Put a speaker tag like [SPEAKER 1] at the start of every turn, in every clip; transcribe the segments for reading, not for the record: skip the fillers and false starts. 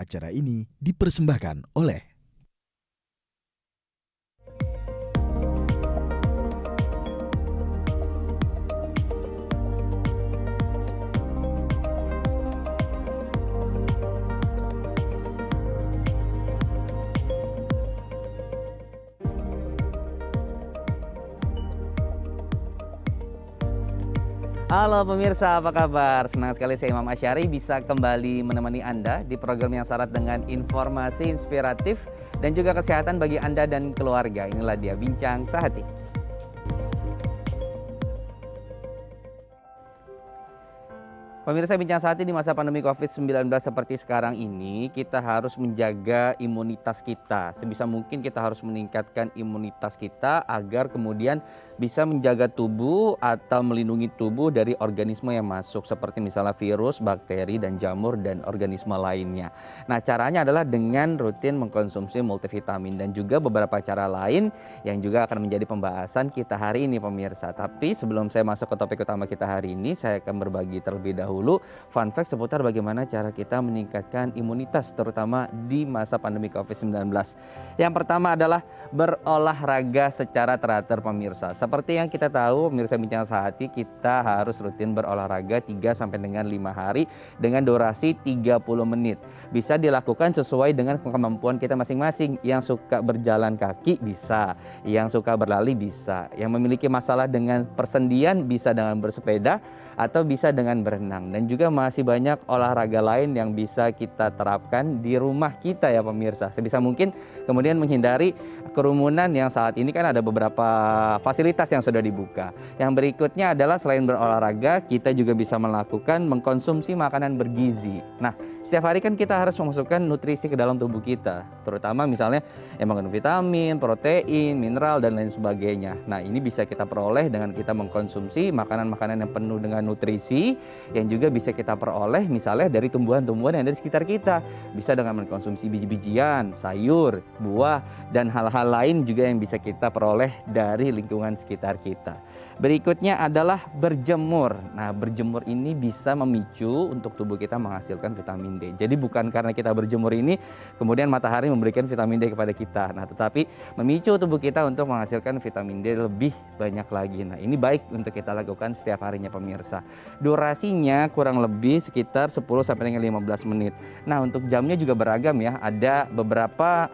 [SPEAKER 1] Acara ini dipersembahkan oleh
[SPEAKER 2] Halo pemirsa, apa kabar? Senang sekali saya Imam Asyari bisa kembali menemani Anda di program yang syarat dengan informasi inspiratif dan juga kesehatan bagi Anda dan keluarga. Inilah dia Bincang Sehati. Pemirsa, Bincang Sehati di masa pandemi COVID-19 seperti sekarang ini, kita harus menjaga imunitas kita. Sebisa mungkin kita harus meningkatkan imunitas kita agar kemudian bisa menjaga tubuh atau melindungi tubuh dari organisme yang masuk seperti misalnya virus, bakteri, dan jamur dan organisme lainnya. Nah, caranya adalah dengan rutin mengkonsumsi multivitamin dan juga beberapa cara lain yang juga akan menjadi pembahasan kita hari ini pemirsa. Tapi sebelum saya masuk ke topik utama kita hari ini, saya akan berbagi terlebih dahulu fun fact seputar bagaimana cara kita meningkatkan imunitas terutama di masa pandemi COVID-19. Yang pertama adalah berolahraga secara teratur pemirsa. Seperti yang kita tahu pemirsa Bincang Sehati, kita harus rutin berolahraga 3 sampai dengan 5 hari dengan durasi 30 menit. Bisa dilakukan sesuai dengan kemampuan kita masing-masing. Yang suka berjalan kaki bisa, yang suka berlari bisa, yang memiliki masalah dengan persendian bisa dengan bersepeda atau bisa dengan berenang. Dan juga masih banyak olahraga lain yang bisa kita terapkan di rumah kita ya pemirsa. Sebisa mungkin kemudian menghindari kerumunan yang saat ini kan ada beberapa fasilitas yang sudah dibuka. Yang berikutnya adalah selain berolahraga, kita juga bisa melakukan mengkonsumsi makanan bergizi. Nah, setiap hari kan kita harus memasukkan nutrisi ke dalam tubuh kita, terutama misalnya yang mengandung vitamin, protein, mineral, dan lain sebagainya. Nah, ini bisa kita peroleh dengan kita mengkonsumsi makanan-makanan yang penuh dengan nutrisi yang juga bisa kita peroleh misalnya dari tumbuhan-tumbuhan yang ada di sekitar kita. Bisa dengan mengkonsumsi biji-bijian, sayur, buah, dan hal-hal lain juga yang bisa kita peroleh dari lingkungan sekitar kita. Berikutnya adalah berjemur. Nah, berjemur ini bisa memicu untuk tubuh kita menghasilkan vitamin D. Jadi bukan karena kita berjemur ini kemudian matahari memberikan vitamin D kepada kita. Nah, tetapi memicu tubuh kita untuk menghasilkan vitamin D lebih banyak lagi. Nah, ini baik untuk kita lakukan setiap harinya pemirsa. Durasinya kurang lebih sekitar 10 sampai dengan 15 menit. Nah, untuk jamnya juga beragam ya. Ada beberapa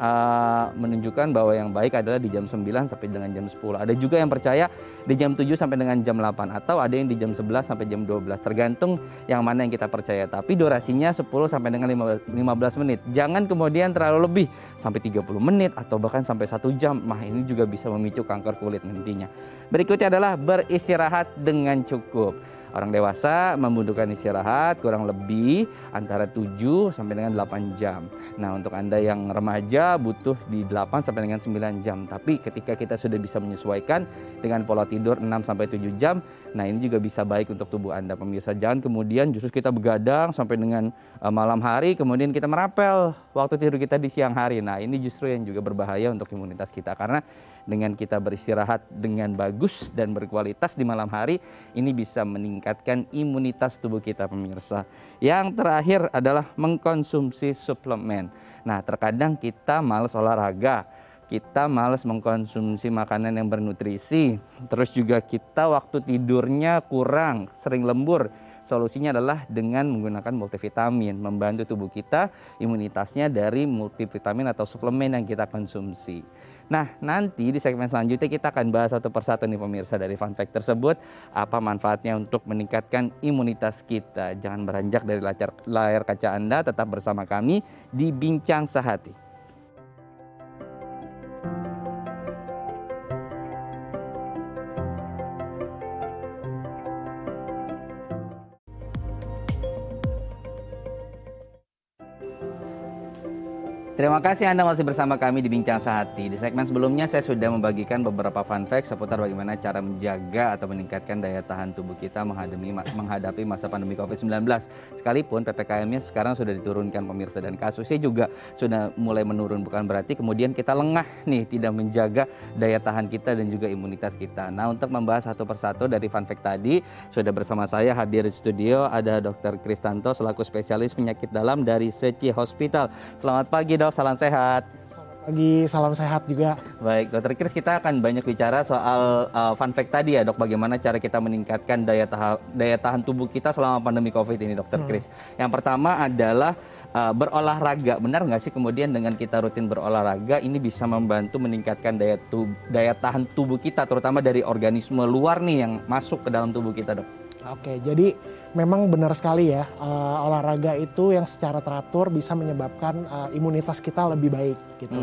[SPEAKER 2] menunjukkan bahwa yang baik adalah di jam 9 sampai dengan jam 10. Ada juga yang percaya di jam 7 sampai dengan jam 8 atau ada yang di jam 11 sampai jam 12. Tergantung yang mana yang kita percaya. Tapi durasinya 10 sampai dengan 15 menit. Jangan kemudian terlalu lebih sampai 30 menit atau bahkan sampai 1 jam. Nah, ini juga bisa memicu kanker kulit nantinya. Berikutnya adalah beristirahat dengan cukup. Orang dewasa membutuhkan istirahat kurang lebih antara 7 sampai dengan 8 jam. Nah, untuk Anda yang remaja butuh di 8 sampai dengan 9 jam. Tapi ketika kita sudah bisa menyesuaikan dengan pola tidur 6 sampai 7 jam, nah ini juga bisa baik untuk tubuh Anda pemirsa. Jangan kemudian justru kita begadang sampai dengan malam hari, kemudian kita merapel waktu tidur kita di siang hari. Nah, ini justru yang juga berbahaya untuk imunitas kita karena dengan kita beristirahat dengan bagus dan berkualitas di malam hari, ini bisa meningkatkan imunitas tubuh kita pemirsa. Yang terakhir adalah mengkonsumsi suplemen. Nah, terkadang kita malas olahraga, kita malas mengkonsumsi makanan yang bernutrisi, terus juga kita waktu tidurnya kurang, sering lembur. Solusinya adalah dengan menggunakan multivitamin, membantu tubuh kita imunitasnya dari multivitamin atau suplemen yang kita konsumsi. Nah, nanti di segmen selanjutnya kita akan bahas satu persatu nih pemirsa dari fun fact tersebut, apa manfaatnya untuk meningkatkan imunitas kita. Jangan beranjak dari layar kaca Anda, tetap bersama kami di Bincang Sehati. Terima kasih Anda masih bersama kami di Bincang Sehati. Di segmen sebelumnya saya sudah membagikan beberapa fun fact seputar bagaimana cara menjaga atau meningkatkan daya tahan tubuh kita menghadapi masa pandemi COVID-19. Sekalipun PPKM-nya sekarang sudah diturunkan pemirsa dan kasusnya juga sudah mulai menurun. Bukan berarti kemudian kita lengah nih tidak menjaga daya tahan kita dan juga imunitas kita. Nah, untuk membahas satu persatu dari fun fact tadi, sudah bersama saya hadir di studio ada Dr. Kristanto selaku spesialis penyakit dalam dari Seci Hospital. Selamat pagi Dok, salam sehat.
[SPEAKER 3] Selamat pagi, salam sehat juga.
[SPEAKER 2] Baik, Dokter Kris, kita akan banyak bicara soal fun fact tadi ya Dok, bagaimana cara kita meningkatkan daya tahan tubuh kita selama pandemi COVID ini Dokter Kris. Yang pertama adalah berolahraga. Benar nggak sih kemudian dengan kita rutin berolahraga ini bisa membantu meningkatkan daya tahan tubuh kita terutama dari organisme luar nih yang masuk ke dalam tubuh kita Dok?
[SPEAKER 3] Oke, jadi memang benar sekali ya, olahraga itu yang secara teratur bisa menyebabkan imunitas kita lebih baik gitu.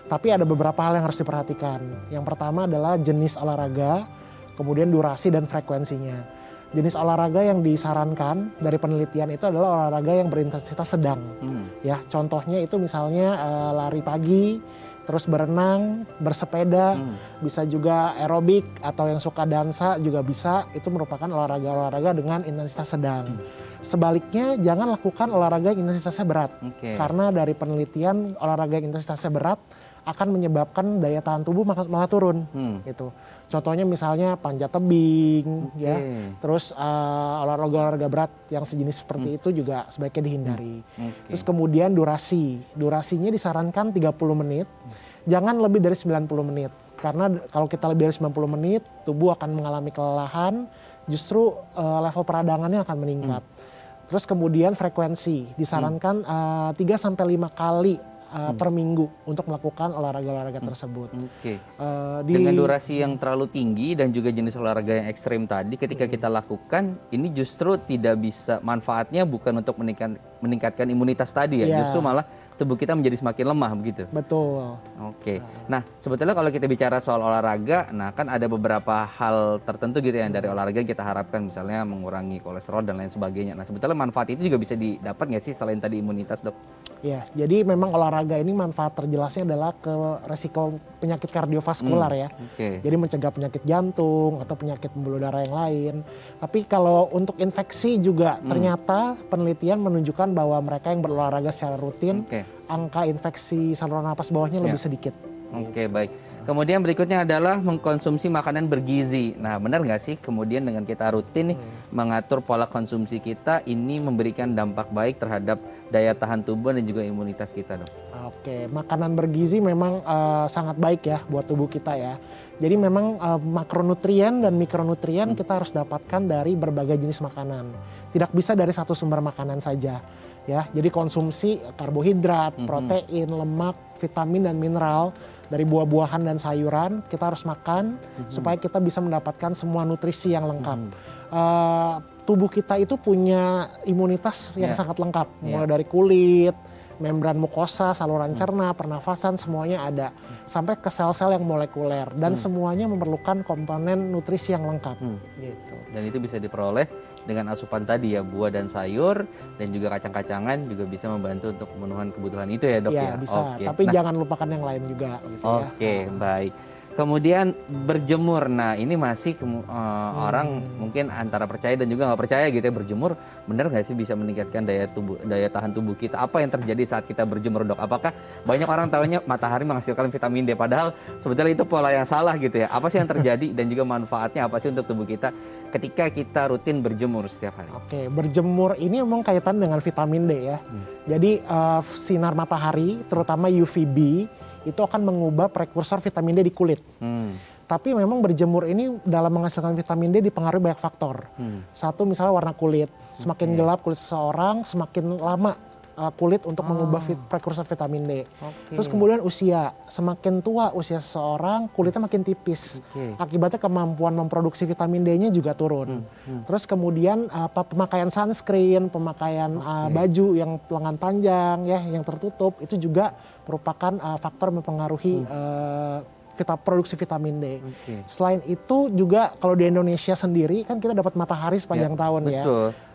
[SPEAKER 3] Tapi ada beberapa hal yang harus diperhatikan. Yang pertama adalah jenis olahraga, kemudian durasi dan frekuensinya. Jenis olahraga yang disarankan dari penelitian itu adalah olahraga yang berintensitas sedang. Ya, contohnya itu misalnya lari pagi, terus berenang, bersepeda, bisa juga aerobik atau yang suka dansa juga bisa. Itu merupakan olahraga-olahraga dengan intensitas sedang. Sebaliknya jangan lakukan olahraga yang intensitasnya berat. Karena dari penelitian olahraga yang intensitasnya berat akan menyebabkan daya tahan tubuh malah turun gitu. Contohnya misalnya panjat tebing ya. Terus olahraga berat yang sejenis seperti itu juga sebaiknya dihindari. Terus kemudian durasinya disarankan 30 menit. Jangan lebih dari 90 menit. Karena kalau kita lebih dari 90 menit, tubuh akan mengalami kelelahan, justru level peradangannya akan meningkat. Terus kemudian frekuensi disarankan 3 sampai 5 kali per minggu untuk melakukan olahraga-olahraga tersebut.
[SPEAKER 2] Dengan durasi yang terlalu tinggi dan juga jenis olahraga yang ekstrim tadi, ketika kita lakukan, ini justru tidak bisa, manfaatnya bukan untuk meningkatkan imunitas tadi ya, justru malah tubuh kita menjadi semakin lemah begitu.
[SPEAKER 3] Betul.
[SPEAKER 2] Nah sebetulnya kalau kita bicara soal olahraga, nah kan ada beberapa hal tertentu gitu yang dari olahraga kita harapkan, misalnya mengurangi kolesterol dan lain sebagainya. Nah sebetulnya manfaat itu juga bisa didapat nggak sih selain tadi imunitas Dok?
[SPEAKER 3] Ya, jadi memang olahraga ini manfaat terjelasnya adalah ke resiko penyakit kardiovaskular ya. Jadi mencegah penyakit jantung atau penyakit pembuluh darah yang lain. Tapi kalau untuk infeksi juga ternyata penelitian menunjukkan bahwa mereka yang berolahraga secara rutin, angka infeksi saluran napas bawahnya lebih sedikit.
[SPEAKER 2] Baik. Kemudian berikutnya adalah mengkonsumsi makanan bergizi. Nah benar nggak sih kemudian dengan kita rutin nih mengatur pola konsumsi kita, ini memberikan dampak baik terhadap daya tahan tubuh dan juga imunitas kita Dok?
[SPEAKER 3] Makanan bergizi memang sangat baik ya buat tubuh kita ya. Jadi memang makronutrien dan mikronutrien kita harus dapatkan dari berbagai jenis makanan. Tidak bisa dari satu sumber makanan saja. Ya, jadi konsumsi karbohidrat, protein, lemak, vitamin dan mineral dari buah-buahan dan sayuran kita harus makan supaya kita bisa mendapatkan semua nutrisi yang lengkap. Tubuh kita itu punya imunitas yang sangat lengkap, mulai dari kulit, membran mukosa, saluran cerna, pernafasan, semuanya ada. Sampai ke sel-sel yang molekuler dan semuanya memerlukan komponen nutrisi yang lengkap. Gitu.
[SPEAKER 2] Dan itu bisa diperoleh dengan asupan tadi ya, buah dan sayur dan juga kacang-kacangan juga bisa membantu untuk pemenuhan kebutuhan itu ya Dok ya?
[SPEAKER 3] Bisa, tapi jangan lupakan yang lain juga gitu ya.
[SPEAKER 2] Baik. Kemudian berjemur, nah ini masih orang mungkin antara percaya dan juga nggak percaya gitu ya, berjemur benar nggak sih bisa meningkatkan daya tahan tubuh kita? Apa yang terjadi saat kita berjemur Dok? Apakah banyak orang tahunya matahari menghasilkan vitamin D, padahal sebetulnya itu pola yang salah gitu ya? Apa sih yang terjadi dan juga manfaatnya apa sih untuk tubuh kita ketika kita rutin berjemur setiap hari?
[SPEAKER 3] Berjemur ini memang kaitan dengan vitamin D ya. Jadi sinar matahari terutama UVB itu akan mengubah prekursor vitamin D di kulit. Tapi memang berjemur ini dalam menghasilkan vitamin D dipengaruhi banyak faktor. Satu misalnya warna kulit. Semakin gelap kulit seseorang, semakin lama kulit untuk mengubah prekursor vitamin D. Terus kemudian usia. Semakin tua usia seseorang, kulitnya makin tipis. Akibatnya kemampuan memproduksi vitamin D-nya juga turun. Terus kemudian pemakaian sunscreen, pemakaian baju yang lengan panjang ya, yang tertutup, itu juga merupakan faktor mempengaruhi produksi vitamin D. Selain itu juga kalau di Indonesia sendiri kan kita dapat matahari sepanjang tahun ya.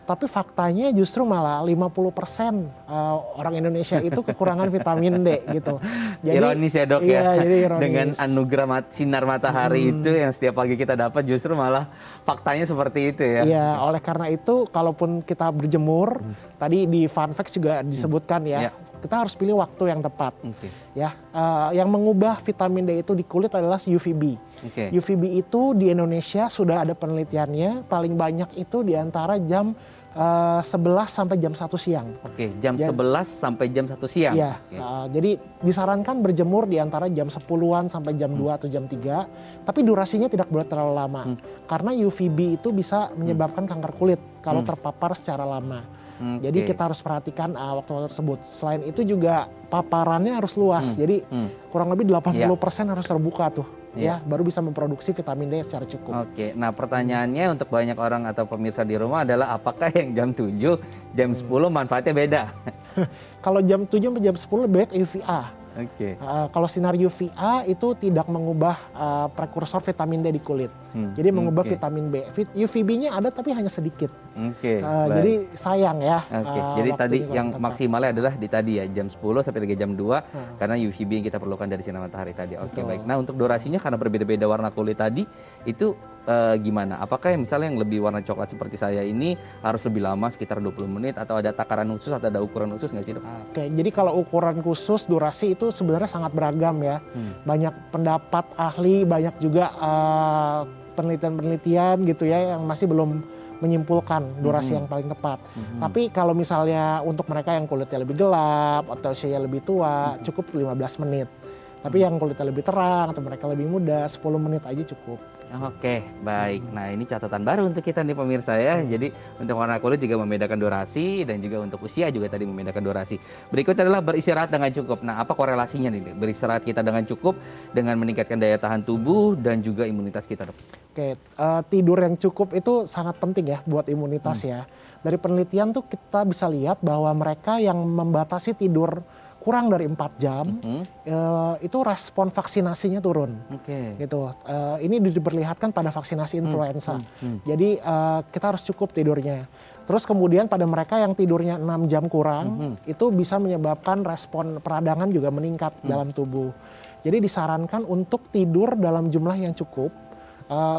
[SPEAKER 3] Tapi faktanya justru malah 50% orang Indonesia itu kekurangan vitamin D gitu. Jadi,
[SPEAKER 2] ironis ya dok
[SPEAKER 3] iya,
[SPEAKER 2] ya,
[SPEAKER 3] jadi ironis.
[SPEAKER 2] dengan anugerah sinar matahari itu yang setiap pagi kita dapat justru malah faktanya seperti itu ya.
[SPEAKER 3] Iya, oleh karena itu kalaupun kita berjemur, tadi di fun facts juga disebutkan ya, kita harus pilih waktu yang tepat. Ya, yang mengubah vitamin D itu di kulit adalah UVB. UVB itu di Indonesia sudah ada penelitiannya, paling banyak itu di antara jam 11 sampai jam 1 siang.
[SPEAKER 2] Jam 11 sampai jam 1 siang.
[SPEAKER 3] Iya, jadi disarankan berjemur di antara jam 10-an sampai jam 2 atau jam 3, tapi durasinya tidak boleh terlalu lama. Karena UVB itu bisa menyebabkan kanker kulit kalau terpapar secara lama. Jadi kita harus perhatikan waktu tersebut. Selain itu juga paparannya harus luas. Jadi kurang lebih 80% harus terbuka tuh. Ya, baru bisa memproduksi vitamin D secara cukup.
[SPEAKER 2] Nah pertanyaannya untuk banyak orang atau pemirsa di rumah adalah apakah yang jam 7, jam 10 manfaatnya beda?
[SPEAKER 3] Kalau jam 7 sampai jam 10 lebih baik UVA. Kalau sinar UVA itu tidak mengubah prekursor vitamin D di kulit. Jadi mengubah vitamin B. UVB-nya ada tapi hanya sedikit. Jadi sayang ya.
[SPEAKER 2] Jadi tadi yang maksimalnya adalah di tadi ya jam 10 sampai jam 2 karena UVB yang kita perlukan dari sinar matahari tadi. Baik. Nah untuk durasinya karena berbeda-beda warna kulit tadi itu gimana? Apakah yang misalnya yang lebih warna coklat seperti saya ini harus lebih lama sekitar 20 menit atau ada takaran khusus atau ada ukuran khusus nggak sih dok?
[SPEAKER 3] Jadi kalau ukuran khusus durasi itu sebenarnya sangat beragam ya. Banyak pendapat ahli, banyak juga penelitian-penelitian gitu ya yang masih belum menyimpulkan durasi yang paling tepat. Tapi kalau misalnya untuk mereka yang kulitnya lebih gelap atau usianya lebih tua cukup 15 menit. Tapi yang kulitnya lebih terang atau mereka lebih muda 10 menit aja cukup.
[SPEAKER 2] Baik. Nah ini catatan baru untuk kita nih pemirsa ya. Jadi untuk warna kulit juga membedakan durasi dan juga untuk usia juga tadi membedakan durasi. Berikut adalah beristirahat dengan cukup. Nah apa korelasinya nih beristirahat kita dengan cukup dengan meningkatkan daya tahan tubuh dan juga imunitas kita dok?
[SPEAKER 3] Tidur yang cukup itu sangat penting ya buat imunitas ya. Dari penelitian tuh kita bisa lihat bahwa mereka yang membatasi tidur kurang dari 4 jam itu respon vaksinasinya turun. Gitu. Ini diperlihatkan pada vaksinasi influenza. Jadi kita harus cukup tidurnya. Terus kemudian pada mereka yang tidurnya 6 jam kurang itu bisa menyebabkan respon peradangan juga meningkat dalam tubuh. Jadi disarankan untuk tidur dalam jumlah yang cukup.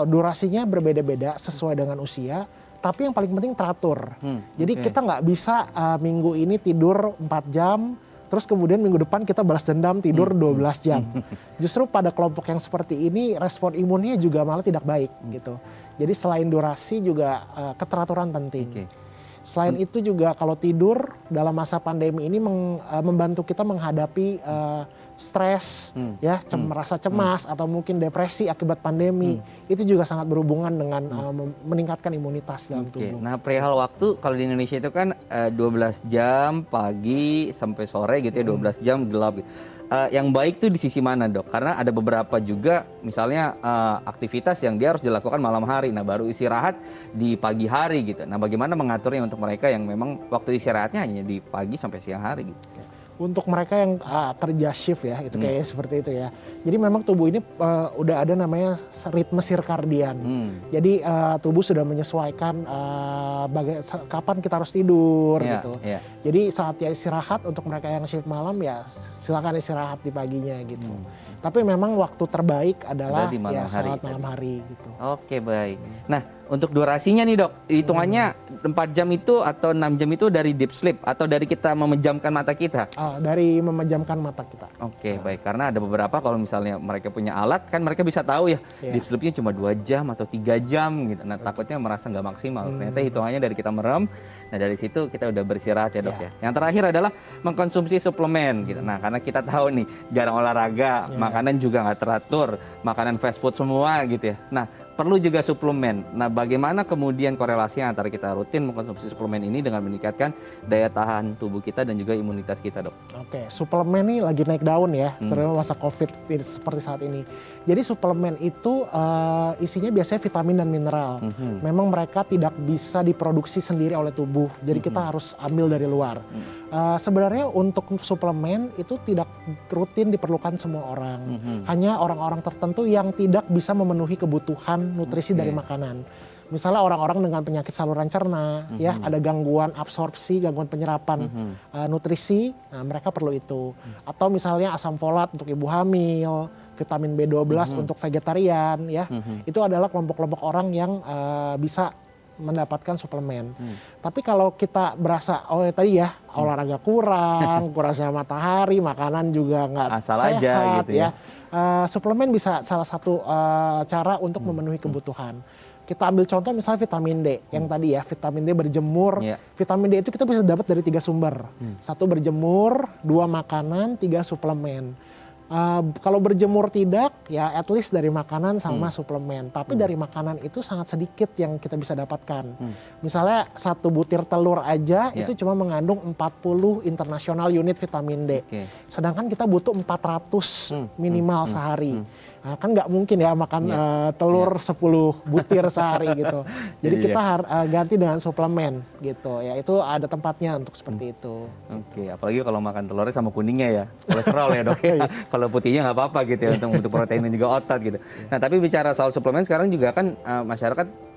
[SPEAKER 3] Durasinya berbeda-beda sesuai dengan usia. Tapi yang paling penting teratur. Jadi kita nggak bisa minggu ini tidur 4 jam. Terus kemudian minggu depan kita balas dendam tidur 12 jam. Justru pada kelompok yang seperti ini respon imunnya juga malah tidak baik gitu. Jadi selain durasi juga keteraturan penting. Selain itu juga kalau tidur dalam masa pandemi ini membantu kita menghadapi stres, ya, merasa cemas atau mungkin depresi akibat pandemi. Itu juga sangat berhubungan dengan meningkatkan imunitas dalam tubuh.
[SPEAKER 2] Nah, perihal waktu kalau di Indonesia itu kan 12 jam pagi sampai sore gitu ya, 12 jam gelap. Yang baik tuh di sisi mana dok? Karena ada beberapa juga misalnya aktivitas yang dia harus dilakukan malam hari, nah baru istirahat di pagi hari gitu. Nah bagaimana mengaturnya untuk mereka yang memang waktu istirahatnya hanya di pagi sampai siang hari gitu?
[SPEAKER 3] Untuk mereka yang kerja shift ya, itu kayak seperti itu ya. Jadi memang tubuh ini udah ada namanya ritme sirkadian. Jadi tubuh sudah menyesuaikan kapan kita harus tidur gitu. Jadi saatnya istirahat untuk mereka yang shift malam ya silakan istirahat di paginya gitu. Tapi memang waktu terbaik adalah
[SPEAKER 2] di malam hari,
[SPEAKER 3] saat malam hari gitu.
[SPEAKER 2] Oke, baik. Nah, untuk durasinya nih dok, hitungannya 4 jam itu atau 6 jam itu dari deep sleep atau dari kita memejamkan mata kita?
[SPEAKER 3] Dari memejamkan mata kita.
[SPEAKER 2] Oke, baik. Karena ada beberapa kalau misalnya mereka punya alat kan mereka bisa tahu ya deep sleepnya cuma 2 jam atau 3 jam gitu. Nah takutnya merasa nggak maksimal. Ternyata hitungannya dari kita merem, nah dari situ kita udah beristirahat ya dok ya. Yang terakhir adalah mengkonsumsi suplemen gitu. Nah karena kita tahu nih jarang olahraga, makanan juga nggak teratur, makanan fast food semua gitu ya. Nah perlu juga suplemen. Nah bagaimana kemudian korelasinya antara kita rutin mengkonsumsi suplemen ini dengan meningkatkan daya tahan tubuh kita dan juga imunitas kita dok?
[SPEAKER 3] Oke, suplemen ini lagi naik daun ya, terutama masa COVID seperti saat ini. Jadi suplemen itu isinya biasanya vitamin dan mineral. Memang mereka tidak bisa diproduksi sendiri oleh tubuh, jadi kita harus ambil dari luar. Sebenarnya untuk suplemen itu tidak rutin diperlukan semua orang. Hanya orang-orang tertentu yang tidak bisa memenuhi kebutuhan nutrisi dari makanan. Misalnya orang-orang dengan penyakit saluran cerna, ya ada gangguan absorpsi, gangguan penyerapan nutrisi, nah mereka perlu itu. Atau misalnya asam folat untuk ibu hamil, vitamin B12 untuk vegetarian, ya itu adalah kelompok-kelompok orang yang bisa mendapatkan suplemen. Tapi kalau kita berasa tadi ya olahraga kurang sama matahari, makanan juga nggak
[SPEAKER 2] Asal
[SPEAKER 3] sehat,
[SPEAKER 2] aja gitu ya.
[SPEAKER 3] suplemen bisa salah satu cara untuk memenuhi kebutuhan. Kita ambil contoh misalnya vitamin D yang tadi ya, vitamin D berjemur. Vitamin D itu kita bisa dapat dari 3 sumber. 1 berjemur, 2 makanan, 3 suplemen. Kalau berjemur tidak, ya at least dari makanan sama suplemen. Tapi dari makanan itu sangat sedikit yang kita bisa dapatkan. Misalnya 1 butir telur aja itu cuma mengandung 40 international unit vitamin D. Sedangkan kita butuh 400 minimal sehari. Nah, kan nggak mungkin ya makan telur 10 butir sehari gitu. Jadi kita harus ganti dengan suplemen gitu. Ya itu ada tempatnya untuk seperti itu.
[SPEAKER 2] Oke, apalagi kalau makan telurnya sama kuningnya ya, kolesterol ya dok ya. Kalau putihnya nggak apa-apa gitu ya untuk protein dan juga otot gitu. Nah tapi bicara soal suplemen sekarang juga kan masyarakat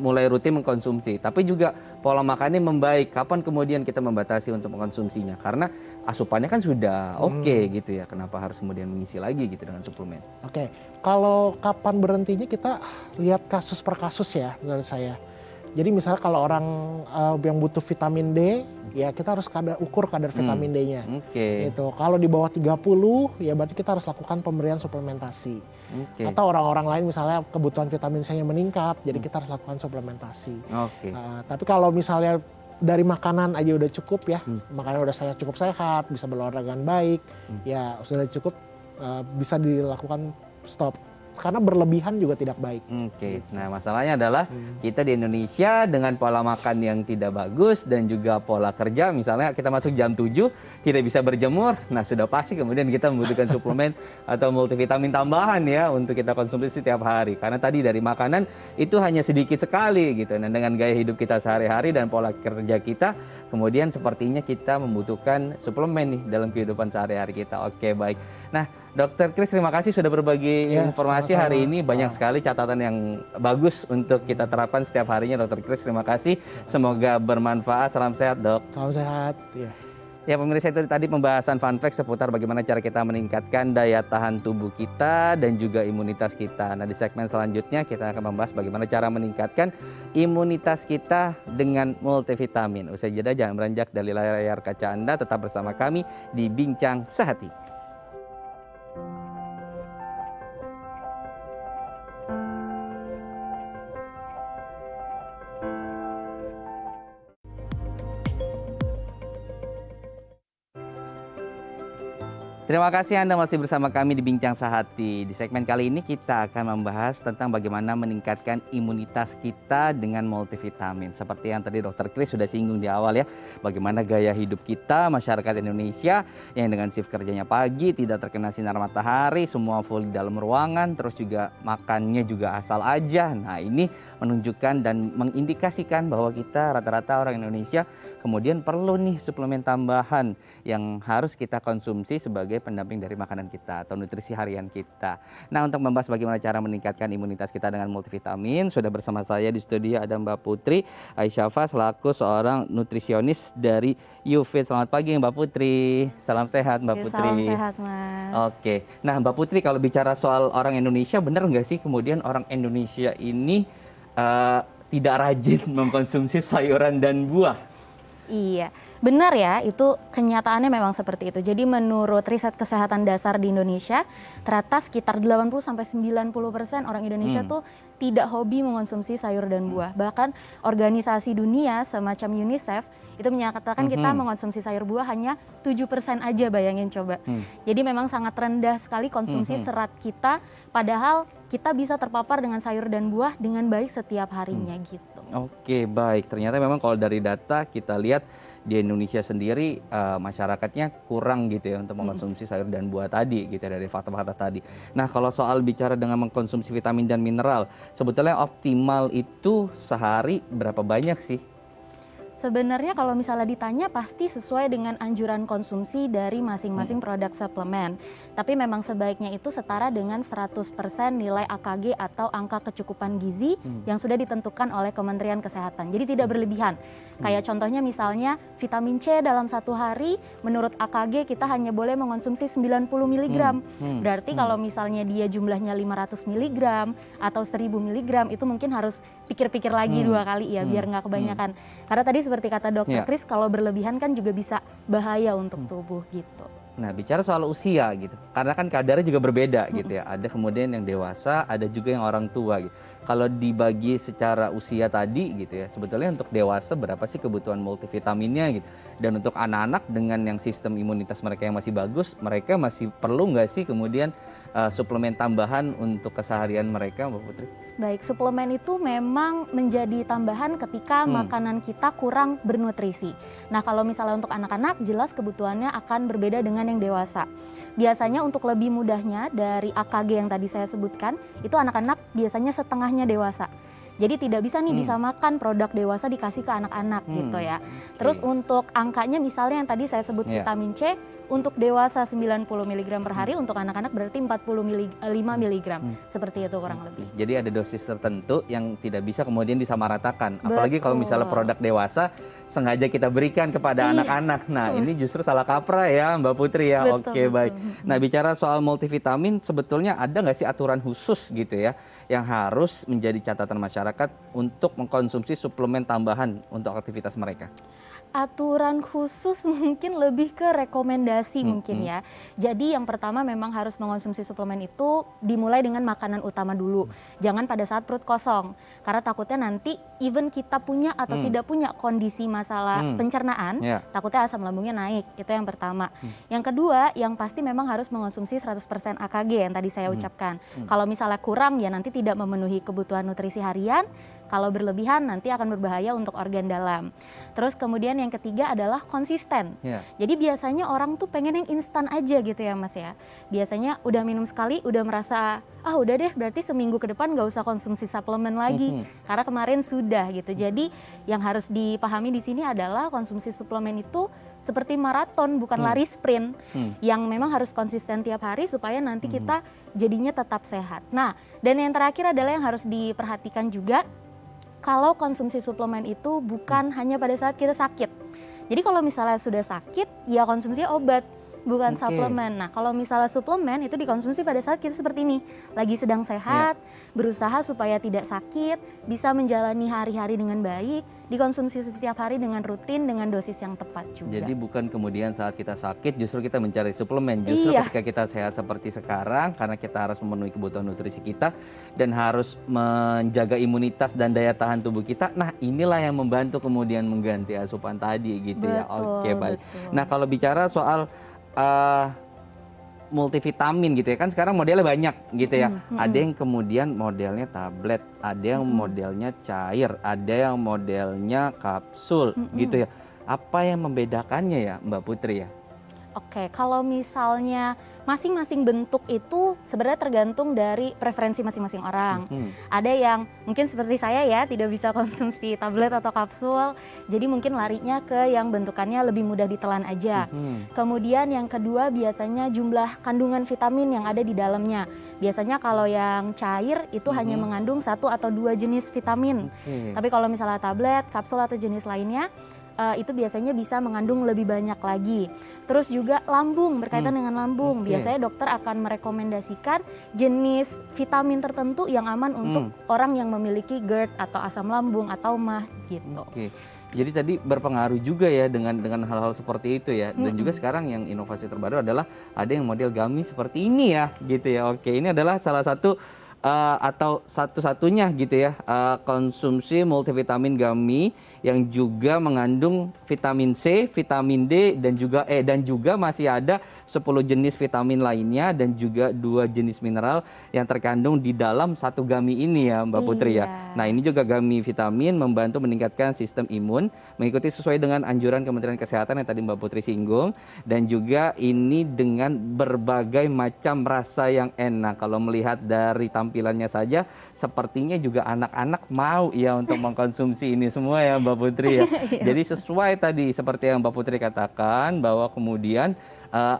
[SPEAKER 2] mulai rutin mengkonsumsi, tapi juga pola makannya membaik. Kapan kemudian kita membatasi untuk mengkonsumsinya? Karena asupannya kan sudah oke gitu ya. Kenapa harus kemudian mengisi lagi gitu dengan suplemen?
[SPEAKER 3] Oke, kalau kapan berhentinya kita lihat kasus per kasus ya menurut saya. Jadi misalnya kalau orang yang butuh vitamin D, ya kita harus ukur kadar vitamin D-nya. Gitu. Kalau di bawah 30, ya berarti kita harus lakukan pemberian suplementasi. Atau orang-orang lain misalnya kebutuhan vitamin C-nya meningkat, jadi kita harus lakukan suplementasi. Tapi kalau misalnya dari makanan aja udah cukup ya, makanan udah cukup sehat, bisa berolahraga dengan baik, ya sudah cukup, bisa dilakukan stop. Karena berlebihan juga tidak baik.
[SPEAKER 2] Nah masalahnya adalah kita di Indonesia dengan pola makan yang tidak bagus dan juga pola kerja, misalnya kita masuk jam 7 tidak bisa berjemur, nah sudah pasti kemudian kita membutuhkan suplemen atau multivitamin tambahan ya untuk kita konsumsi setiap hari. Karena tadi dari makanan itu hanya sedikit sekali gitu. Nah dengan gaya hidup kita sehari-hari dan pola kerja kita, kemudian sepertinya kita membutuhkan suplemen nih dalam kehidupan sehari-hari kita. Oke, baik. Nah Dokter Kris, terima kasih sudah berbagi informasi hari ini. Banyak sekali catatan yang bagus untuk kita terapkan setiap harinya, Dokter Kris. Terima kasih. Semoga bermanfaat. Salam sehat, Dok.
[SPEAKER 3] Salam sehat.
[SPEAKER 2] Ya pemirsa, itu tadi pembahasan fun fact seputar bagaimana cara kita meningkatkan daya tahan tubuh kita dan juga imunitas kita. Nah di segmen selanjutnya kita akan membahas bagaimana cara meningkatkan imunitas kita dengan multivitamin. Usai jeda jangan beranjak dari layar kaca Anda, tetap bersama kami di Bincang Sehati. Terima kasih Anda masih bersama kami di Bincang Sehati. Di segmen kali ini kita akan membahas tentang bagaimana meningkatkan imunitas kita dengan multivitamin. Seperti yang tadi Dokter Kris sudah singgung di awal ya. Bagaimana gaya hidup kita, masyarakat Indonesia yang dengan shift kerjanya pagi, tidak terkena sinar matahari, semua full di dalam ruangan, terus juga makannya juga asal aja. Nah ini menunjukkan dan mengindikasikan bahwa kita rata-rata orang Indonesia kemudian perlu nih suplemen tambahan yang harus kita konsumsi sebagai pendamping dari makanan kita atau nutrisi harian kita. Nah untuk membahas bagaimana cara meningkatkan imunitas kita dengan multivitamin, sudah bersama saya di studio ada Mbak Putri Aisyafa selaku seorang nutrisionis dari YouFit. Selamat pagi Mbak Putri, salam sehat Mbak Putri.
[SPEAKER 4] Salam sehat Mas.
[SPEAKER 2] Oke, nah Mbak Putri kalau bicara soal orang Indonesia, benar nggak sih kemudian orang Indonesia ini tidak rajin mengkonsumsi sayuran dan buah?
[SPEAKER 4] Iya, benar ya, itu kenyataannya memang seperti itu. Jadi menurut riset kesehatan dasar di Indonesia, ternyata sekitar 80-90% orang Indonesia tuh tidak hobi mengonsumsi sayur dan buah. Bahkan organisasi dunia semacam UNICEF itu menyatakan kita mengonsumsi sayur buah hanya 7% aja, bayangin coba. Jadi memang sangat rendah sekali konsumsi serat kita, padahal kita bisa terpapar dengan sayur dan buah dengan baik setiap harinya gitu.
[SPEAKER 2] Oke, baik. Ternyata memang kalau dari data kita lihat di Indonesia sendiri masyarakatnya kurang gitu ya untuk mengkonsumsi sayur dan buah tadi gitu ya, dari fakta-fakta tadi. Nah kalau soal bicara dengan mengkonsumsi vitamin dan mineral, sebetulnya optimal itu sehari berapa banyak sih?
[SPEAKER 4] Sebenarnya kalau misalnya ditanya pasti sesuai dengan anjuran konsumsi dari masing-masing produk suplemen. Tapi memang sebaiknya itu setara dengan 100% nilai AKG atau angka kecukupan gizi yang sudah ditentukan oleh Kementerian Kesehatan. Jadi tidak berlebihan. Kayak contohnya misalnya vitamin C dalam satu hari menurut AKG kita hanya boleh mengonsumsi 90 mg. Berarti kalau misalnya dia jumlahnya 500 mg atau 1000 mg itu mungkin harus pikir-pikir lagi 2 kali ya biar nggak kebanyakan. Karena tadi seperti kata Dokter Kris, kalau berlebihan kan juga bisa bahaya untuk tubuh gitu.
[SPEAKER 2] Nah, bicara soal usia gitu, karena kan kadarnya juga berbeda gitu ya. Ada kemudian yang dewasa, ada juga yang orang tua gitu. Kalau dibagi secara usia tadi gitu ya, sebetulnya untuk dewasa berapa sih kebutuhan multivitaminnya gitu. Dan untuk anak-anak dengan yang sistem imunitas mereka yang masih bagus, mereka masih perlu nggak sih kemudian suplemen tambahan untuk keseharian mereka, Mbak Putri?
[SPEAKER 4] Baik, suplemen itu memang menjadi tambahan ketika makanan kita kurang bernutrisi. Nah, kalau misalnya untuk anak-anak, jelas kebutuhannya akan berbeda dengan yang dewasa. Biasanya untuk lebih mudahnya dari AKG yang tadi saya sebutkan, itu anak-anak biasanya setengahnya dewasa. Jadi tidak bisa nih disamakan produk dewasa dikasih ke anak-anak gitu ya. Terus untuk angkanya misalnya yang tadi saya sebut vitamin C, untuk dewasa 90 mg per hari, untuk anak-anak berarti 45 mg. Seperti itu kurang lebih.
[SPEAKER 2] Jadi ada dosis tertentu yang tidak bisa kemudian disamaratakan. Apalagi kalau misalnya produk dewasa sengaja kita berikan kepada anak-anak. Nah, ini justru salah kaprah ya Mbak Putri ya. Oke, baik. Nah, bicara soal multivitamin, sebetulnya ada nggak sih aturan khusus gitu ya yang harus menjadi catatan masyarakat untuk mengkonsumsi suplemen tambahan untuk aktivitas mereka?
[SPEAKER 4] Aturan khusus mungkin lebih ke rekomendasi mungkin ya. Jadi yang pertama memang harus mengonsumsi suplemen itu dimulai dengan makanan utama dulu. Jangan pada saat perut kosong. Karena takutnya nanti even kita punya atau tidak punya kondisi masalah pencernaan, takutnya asam lambungnya naik. Itu yang pertama. Yang kedua, yang pasti memang harus mengonsumsi 100% AKG yang tadi saya ucapkan. Kalau misalnya kurang ya nanti tidak memenuhi kebutuhan nutrisi harian. Kalau berlebihan nanti akan berbahaya untuk organ dalam. Terus kemudian yang ketiga adalah konsisten. Jadi biasanya orang tuh pengen yang instan aja gitu ya Mas ya. Biasanya udah minum sekali udah merasa udah deh berarti seminggu ke depan gak usah konsumsi suplemen lagi. Karena kemarin sudah gitu. Jadi yang harus dipahami di sini adalah konsumsi suplemen itu seperti maraton bukan lari sprint. Yang memang harus konsisten tiap hari supaya nanti kita jadinya tetap sehat. Nah, dan yang terakhir adalah yang harus diperhatikan juga, kalau konsumsi suplemen itu bukan hanya pada saat kita sakit. Jadi kalau misalnya sudah sakit, ya konsumsi obat, bukan suplemen. Nah, kalau misalnya suplemen itu dikonsumsi pada saat kita seperti ini, lagi sedang sehat, berusaha supaya tidak sakit, bisa menjalani hari-hari dengan baik, dikonsumsi setiap hari dengan rutin, dengan dosis yang tepat juga.
[SPEAKER 2] Jadi bukan kemudian saat kita sakit justru kita mencari suplemen, justru ketika kita sehat seperti sekarang karena kita harus memenuhi kebutuhan nutrisi kita dan harus menjaga imunitas dan daya tahan tubuh kita. Nah, inilah yang membantu kemudian mengganti asupan tadi gitu ya. Oke, baik. Nah, kalau bicara soal multivitamin gitu ya, kan sekarang modelnya banyak gitu ya. Ada yang kemudian modelnya tablet, ada yang modelnya cair, ada yang modelnya kapsul gitu ya. Apa yang membedakannya ya Mbak Putri ya?
[SPEAKER 4] Oke, kalau misalnya masing-masing bentuk itu sebenarnya tergantung dari preferensi masing-masing orang. Ada yang mungkin seperti saya ya, tidak bisa konsumsi tablet atau kapsul, jadi mungkin larinya ke yang bentukannya lebih mudah ditelan aja. Kemudian yang kedua biasanya jumlah kandungan vitamin yang ada di dalamnya. Biasanya kalau yang cair itu hanya mengandung 1 atau 2 jenis vitamin. Tapi kalau misalnya tablet, kapsul atau jenis lainnya, itu biasanya bisa mengandung lebih banyak lagi. Terus juga lambung, berkaitan dengan lambung. Biasanya dokter akan merekomendasikan jenis vitamin tertentu yang aman untuk orang yang memiliki GERD atau asam lambung atau MAH gitu.
[SPEAKER 2] Jadi tadi berpengaruh juga ya dengan hal-hal seperti itu ya. Dan juga sekarang yang inovasi terbaru adalah ada yang model gummy seperti ini ya gitu ya. Oke, ini adalah salah satu atau satu-satunya gitu ya konsumsi multivitamin gummy yang juga mengandung vitamin C, vitamin D dan juga E, dan juga masih ada 10 jenis vitamin lainnya dan juga 2 jenis mineral yang terkandung di dalam satu gummy ini ya Mbak Putri ya. Nah, ini juga gummy vitamin membantu meningkatkan sistem imun mengikuti sesuai dengan anjuran Kementerian Kesehatan yang tadi Mbak Putri singgung, dan juga ini dengan berbagai macam rasa yang enak. Kalau melihat dari tampilan tampilannya saja sepertinya juga anak-anak mau ya untuk mengkonsumsi ini semua ya Mbak Putri ya. Jadi sesuai tadi seperti yang Mbak Putri katakan bahwa kemudian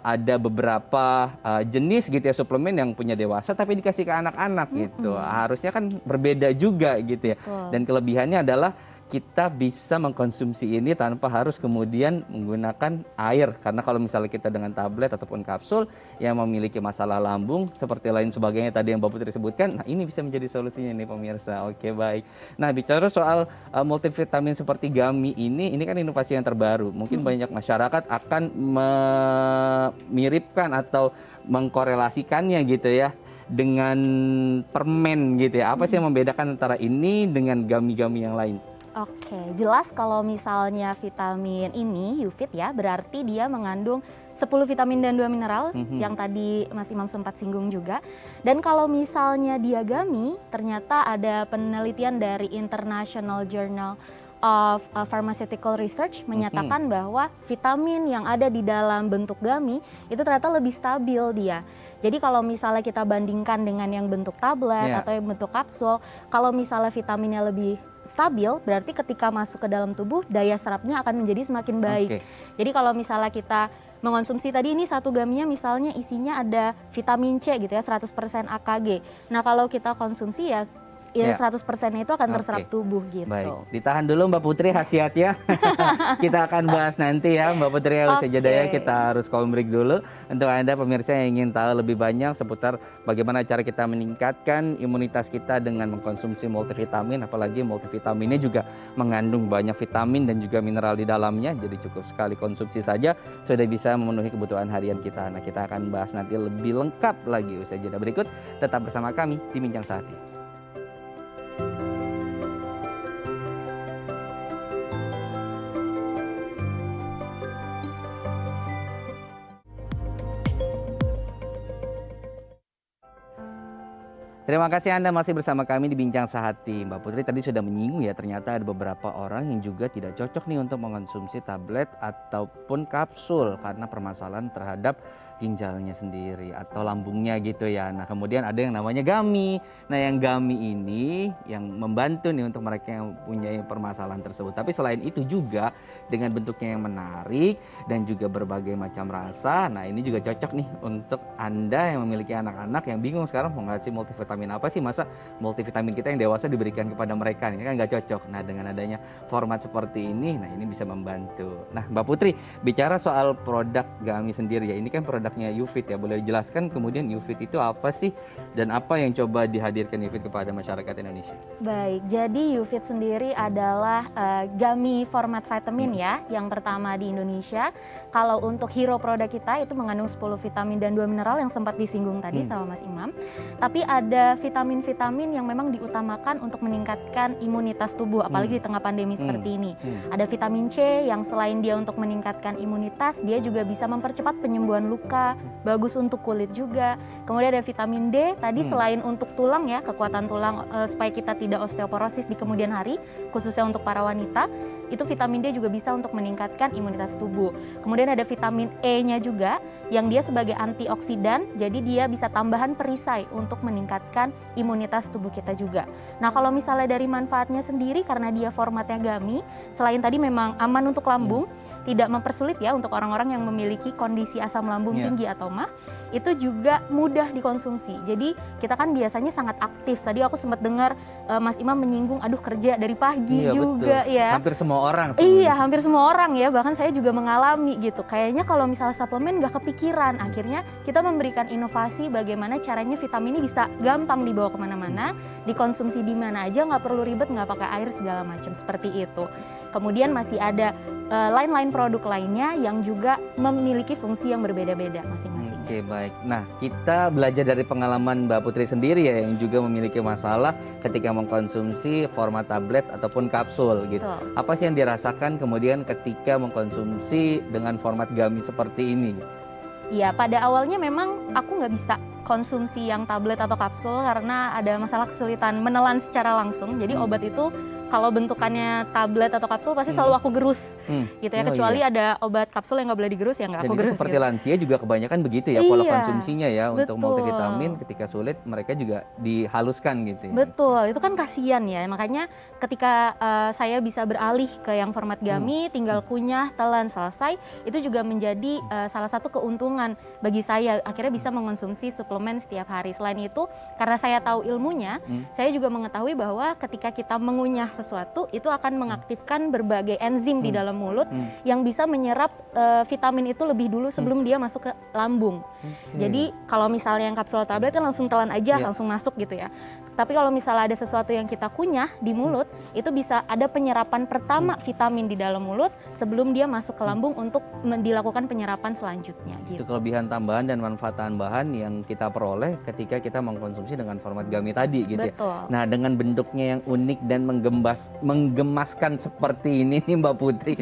[SPEAKER 2] ada beberapa jenis gitu ya suplemen yang punya dewasa tapi dikasih ke anak-anak gitu. Harusnya kan berbeda juga gitu ya. Dan kelebihannya adalah kita bisa mengkonsumsi ini tanpa harus kemudian menggunakan air. Karena kalau misalnya kita dengan tablet ataupun kapsul yang memiliki masalah lambung seperti lain sebagainya tadi yang Mbak Putri sebutkan, nah ini bisa menjadi solusinya nih pemirsa. Oke, baik. Nah, bicara soal multivitamin seperti gummy ini kan inovasi yang terbaru. Mungkin banyak masyarakat akan memiripkan atau mengkorelasikannya gitu ya dengan permen gitu ya. Apa sih yang membedakan antara ini dengan gummy-gummy yang lain?
[SPEAKER 4] Oke, jelas kalau misalnya vitamin ini UFIT ya, berarti dia mengandung 10 vitamin dan 2 mineral yang tadi Mas Imam sempat singgung juga. Dan kalau misalnya dia gummy, ternyata ada penelitian dari International Journal of Pharmaceutical Research menyatakan bahwa vitamin yang ada di dalam bentuk gummy itu ternyata lebih stabil dia. Jadi kalau misalnya kita bandingkan dengan yang bentuk tablet atau yang bentuk kapsul, kalau misalnya vitaminnya lebih stabil, berarti ketika masuk ke dalam tubuh daya serapnya akan menjadi semakin baik. Jadi kalau misalnya kita mengonsumsi tadi ini satu gummy-nya misalnya isinya ada vitamin C gitu ya 100% AKG. Nah kalau kita konsumsi ya 100%-nya itu akan terserap tubuh gitu.
[SPEAKER 2] Baik, ditahan dulu Mbak Putri khasiatnya. Kita akan bahas nanti ya Mbak Putri ya, usai jeda ya, kita harus call break dulu. Untuk Anda pemirsa yang ingin tahu lebih banyak seputar bagaimana cara kita meningkatkan imunitas kita dengan mengkonsumsi multivitamin, apalagi multivitaminnya juga mengandung banyak vitamin dan juga mineral di dalamnya, jadi cukup sekali konsumsi saja sudah bisa memenuhi kebutuhan harian kita. Nah, kita akan bahas nanti lebih lengkap lagi usai jeda berikut. Tetap bersama kami di Bincang Sehati. Terima kasih Anda masih bersama kami di Bincang Sehati. Mbak Putri tadi sudah menyinggung ya, ternyata ada beberapa orang yang juga tidak cocok nih untuk mengkonsumsi tablet ataupun kapsul karena permasalahan terhadap ginjalnya sendiri atau lambungnya gitu ya. Nah kemudian ada yang namanya gummy. Nah yang gummy ini yang membantu nih untuk mereka yang punya permasalahan tersebut. Tapi selain itu juga dengan bentuknya yang menarik dan juga berbagai macam rasa. Nah ini juga cocok nih untuk Anda yang memiliki anak-anak yang bingung sekarang mau ngasih multivitamin apa sih, masa multivitamin kita yang dewasa diberikan kepada mereka, ini kan nggak cocok. Nah dengan adanya format seperti ini, nah ini bisa membantu. Nah Mbak Putri, bicara soal produk gummy sendiri ya, ini kan produknya UFIT ya, boleh dijelaskan kemudian UFIT itu apa sih dan apa yang coba dihadirkan UFIT kepada masyarakat Indonesia?
[SPEAKER 4] Baik, jadi UFIT sendiri adalah gummy format vitamin ya, yang pertama di Indonesia. Kalau untuk hero produk kita itu mengandung 10 vitamin dan 2 mineral yang sempat disinggung tadi sama Mas Imam. Tapi ada vitamin-vitamin yang memang diutamakan untuk meningkatkan imunitas tubuh, apalagi di tengah pandemi seperti ini. Ada vitamin C yang selain dia untuk meningkatkan imunitas, dia juga bisa mempercepat penyembuhan luka, bagus untuk kulit juga. Kemudian ada vitamin D, tadi selain untuk tulang ya, kekuatan tulang supaya kita tidak osteoporosis di kemudian hari, khususnya untuk para wanita, itu vitamin D juga bisa untuk meningkatkan imunitas tubuh. Kemudian ada vitamin E-nya juga, yang dia sebagai antioksidan, jadi dia bisa tambahan perisai untuk meningkatkan imunitas tubuh kita juga. Nah kalau misalnya dari manfaatnya sendiri, karena dia formatnya gummy, selain tadi memang aman untuk lambung, tidak mempersulit ya untuk orang-orang yang memiliki kondisi asam lambung tinggi atau mah, itu juga mudah dikonsumsi. Jadi kita kan biasanya sangat aktif. Tadi aku sempat dengar Mas Imam menyinggung, aduh kerja dari pagi juga betul. Ya.
[SPEAKER 2] Hampir semua orang.
[SPEAKER 4] Iya, hampir semua orang ya. Bahkan saya juga mengalami gitu. Kayaknya kalau misalnya suplemen nggak kepikiran. Akhirnya kita memberikan inovasi bagaimana caranya vitamin ini bisa gampang dibawa kemana-mana, dikonsumsi di mana aja, nggak perlu ribet, nggak pakai air segala macam seperti itu. Kemudian masih ada lain-lain produk lainnya yang juga memiliki fungsi yang berbeda-beda masing-masing.
[SPEAKER 2] Oke, baik. Nah, kita belajar dari pengalaman Mbak Putri sendiri ya, yang juga memiliki masalah ketika mengkonsumsi format tablet ataupun kapsul gitu.
[SPEAKER 4] Betul.
[SPEAKER 2] Apa sih yang dirasakan kemudian ketika mengkonsumsi dengan format gummy seperti ini?
[SPEAKER 4] Ya, pada awalnya memang aku nggak bisa konsumsi yang tablet atau kapsul karena ada masalah kesulitan menelan secara langsung. Jadi obat itu kalau bentukannya tablet atau kapsul pasti selalu aku gerus gitu ya,
[SPEAKER 2] Oh,
[SPEAKER 4] kecuali
[SPEAKER 2] iya.
[SPEAKER 4] ada obat kapsul yang nggak boleh digerus ya nggak
[SPEAKER 2] Dan
[SPEAKER 4] aku
[SPEAKER 2] itu
[SPEAKER 4] gerus
[SPEAKER 2] seperti
[SPEAKER 4] gitu.
[SPEAKER 2] lansia juga kebanyakan begitu ya pola
[SPEAKER 4] Iya,
[SPEAKER 2] konsumsinya ya untuk
[SPEAKER 4] betul.
[SPEAKER 2] multivitamin ketika sulit mereka juga dihaluskan gitu ya.
[SPEAKER 4] Betul, itu kan kasihan ya. Makanya ketika saya bisa beralih ke yang format gummy, tinggal kunyah, telan, selesai, itu juga menjadi salah satu keuntungan bagi saya. Akhirnya bisa mengonsumsi suplemen setiap hari. Selain itu, karena saya tahu ilmunya, saya juga mengetahui bahwa ketika kita mengunyah sesuatu, itu akan mengaktifkan berbagai enzim di dalam mulut yang bisa menyerap vitamin itu lebih dulu sebelum dia masuk ke lambung. Jadi kalau misalnya yang kapsul tablet kan langsung telan aja, langsung masuk gitu ya. Tapi kalau misalnya ada sesuatu yang kita kunyah di mulut, itu bisa ada penyerapan pertama vitamin di dalam mulut sebelum dia masuk ke lambung untuk dilakukan penyerapan selanjutnya.
[SPEAKER 2] Itu
[SPEAKER 4] Gitu.
[SPEAKER 2] kelebihan tambahan dan manfaat tambahan yang kita peroleh ketika kita mengkonsumsi dengan format gummy tadi gitu ya.
[SPEAKER 4] Betul.
[SPEAKER 2] Nah, dengan bentuknya yang unik dan menggemaskan seperti ini nih Mbak Putri,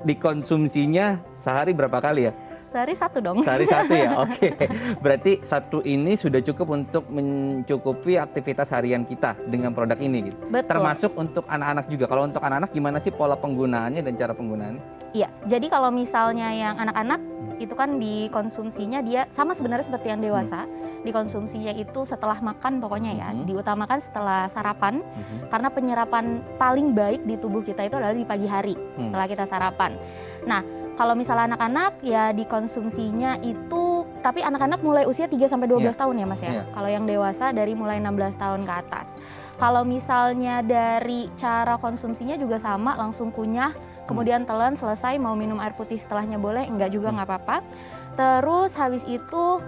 [SPEAKER 2] dikonsumsinya sehari berapa kali ya?
[SPEAKER 4] Sehari satu dong.
[SPEAKER 2] Sehari satu ya, oke. Berarti satu ini sudah cukup untuk mencukupi aktivitas harian kita dengan produk ini gitu.
[SPEAKER 4] Betul.
[SPEAKER 2] Termasuk untuk anak-anak juga. Kalau untuk anak-anak gimana sih pola penggunaannya dan cara penggunaannya?
[SPEAKER 4] Iya, jadi kalau misalnya yang anak-anak itu kan dikonsumsinya dia sama sebenarnya seperti yang dewasa. Dikonsumsinya itu setelah makan pokoknya ya, diutamakan setelah sarapan. Karena penyerapan paling baik di tubuh kita itu adalah di pagi hari setelah kita sarapan. Nah, kalau misalnya anak-anak ya dikonsumsinya itu, tapi anak-anak mulai usia 3 sampai 12 tahun ya Mas ya.
[SPEAKER 2] Iya.
[SPEAKER 4] Kalau yang dewasa dari mulai 16 tahun ke atas. Kalau misalnya dari cara konsumsinya juga sama, langsung kunyah, kemudian telan, selesai, mau minum air putih setelahnya boleh, enggak juga nggak apa-apa. Terus habis itu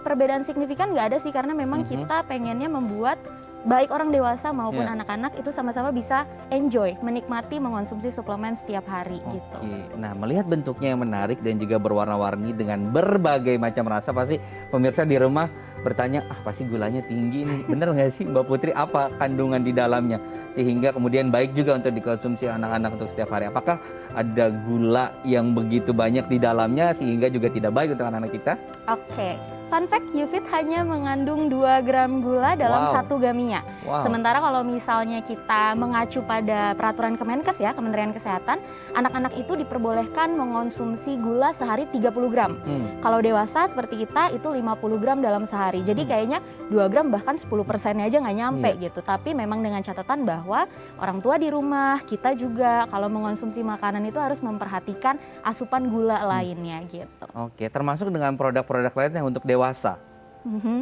[SPEAKER 4] perbedaan signifikan nggak ada sih, karena memang kita pengennya membuat baik orang dewasa maupun anak-anak itu sama-sama bisa enjoy, menikmati mengonsumsi suplemen setiap hari gitu.
[SPEAKER 2] Oke. Nah, melihat bentuknya yang menarik dan juga berwarna-warni dengan berbagai macam rasa, pasti pemirsa di rumah bertanya, pasti gulanya tinggi nih. Bener nggak sih Mbak Putri, apa kandungan di dalamnya? Sehingga kemudian baik juga untuk dikonsumsi anak-anak untuk setiap hari. Apakah ada gula yang begitu banyak di dalamnya sehingga juga tidak baik untuk anak-anak kita?
[SPEAKER 4] Oke. Fun fact, UFIT hanya mengandung 2 gram gula dalam satu gaminya.
[SPEAKER 2] Wow.
[SPEAKER 4] Sementara kalau misalnya kita mengacu pada peraturan Kemenkes ya, Kementerian Kesehatan, anak-anak itu diperbolehkan mengonsumsi gula sehari 30 gram. Kalau dewasa seperti kita itu 50 gram dalam sehari. Jadi kayaknya 2 gram bahkan 10%-nya aja nggak nyampe gitu. Tapi memang dengan catatan bahwa orang tua di rumah, kita juga kalau mengonsumsi makanan itu harus memperhatikan asupan gula lainnya gitu.
[SPEAKER 2] Oke, termasuk dengan produk-produk lainnya untuk dewasa.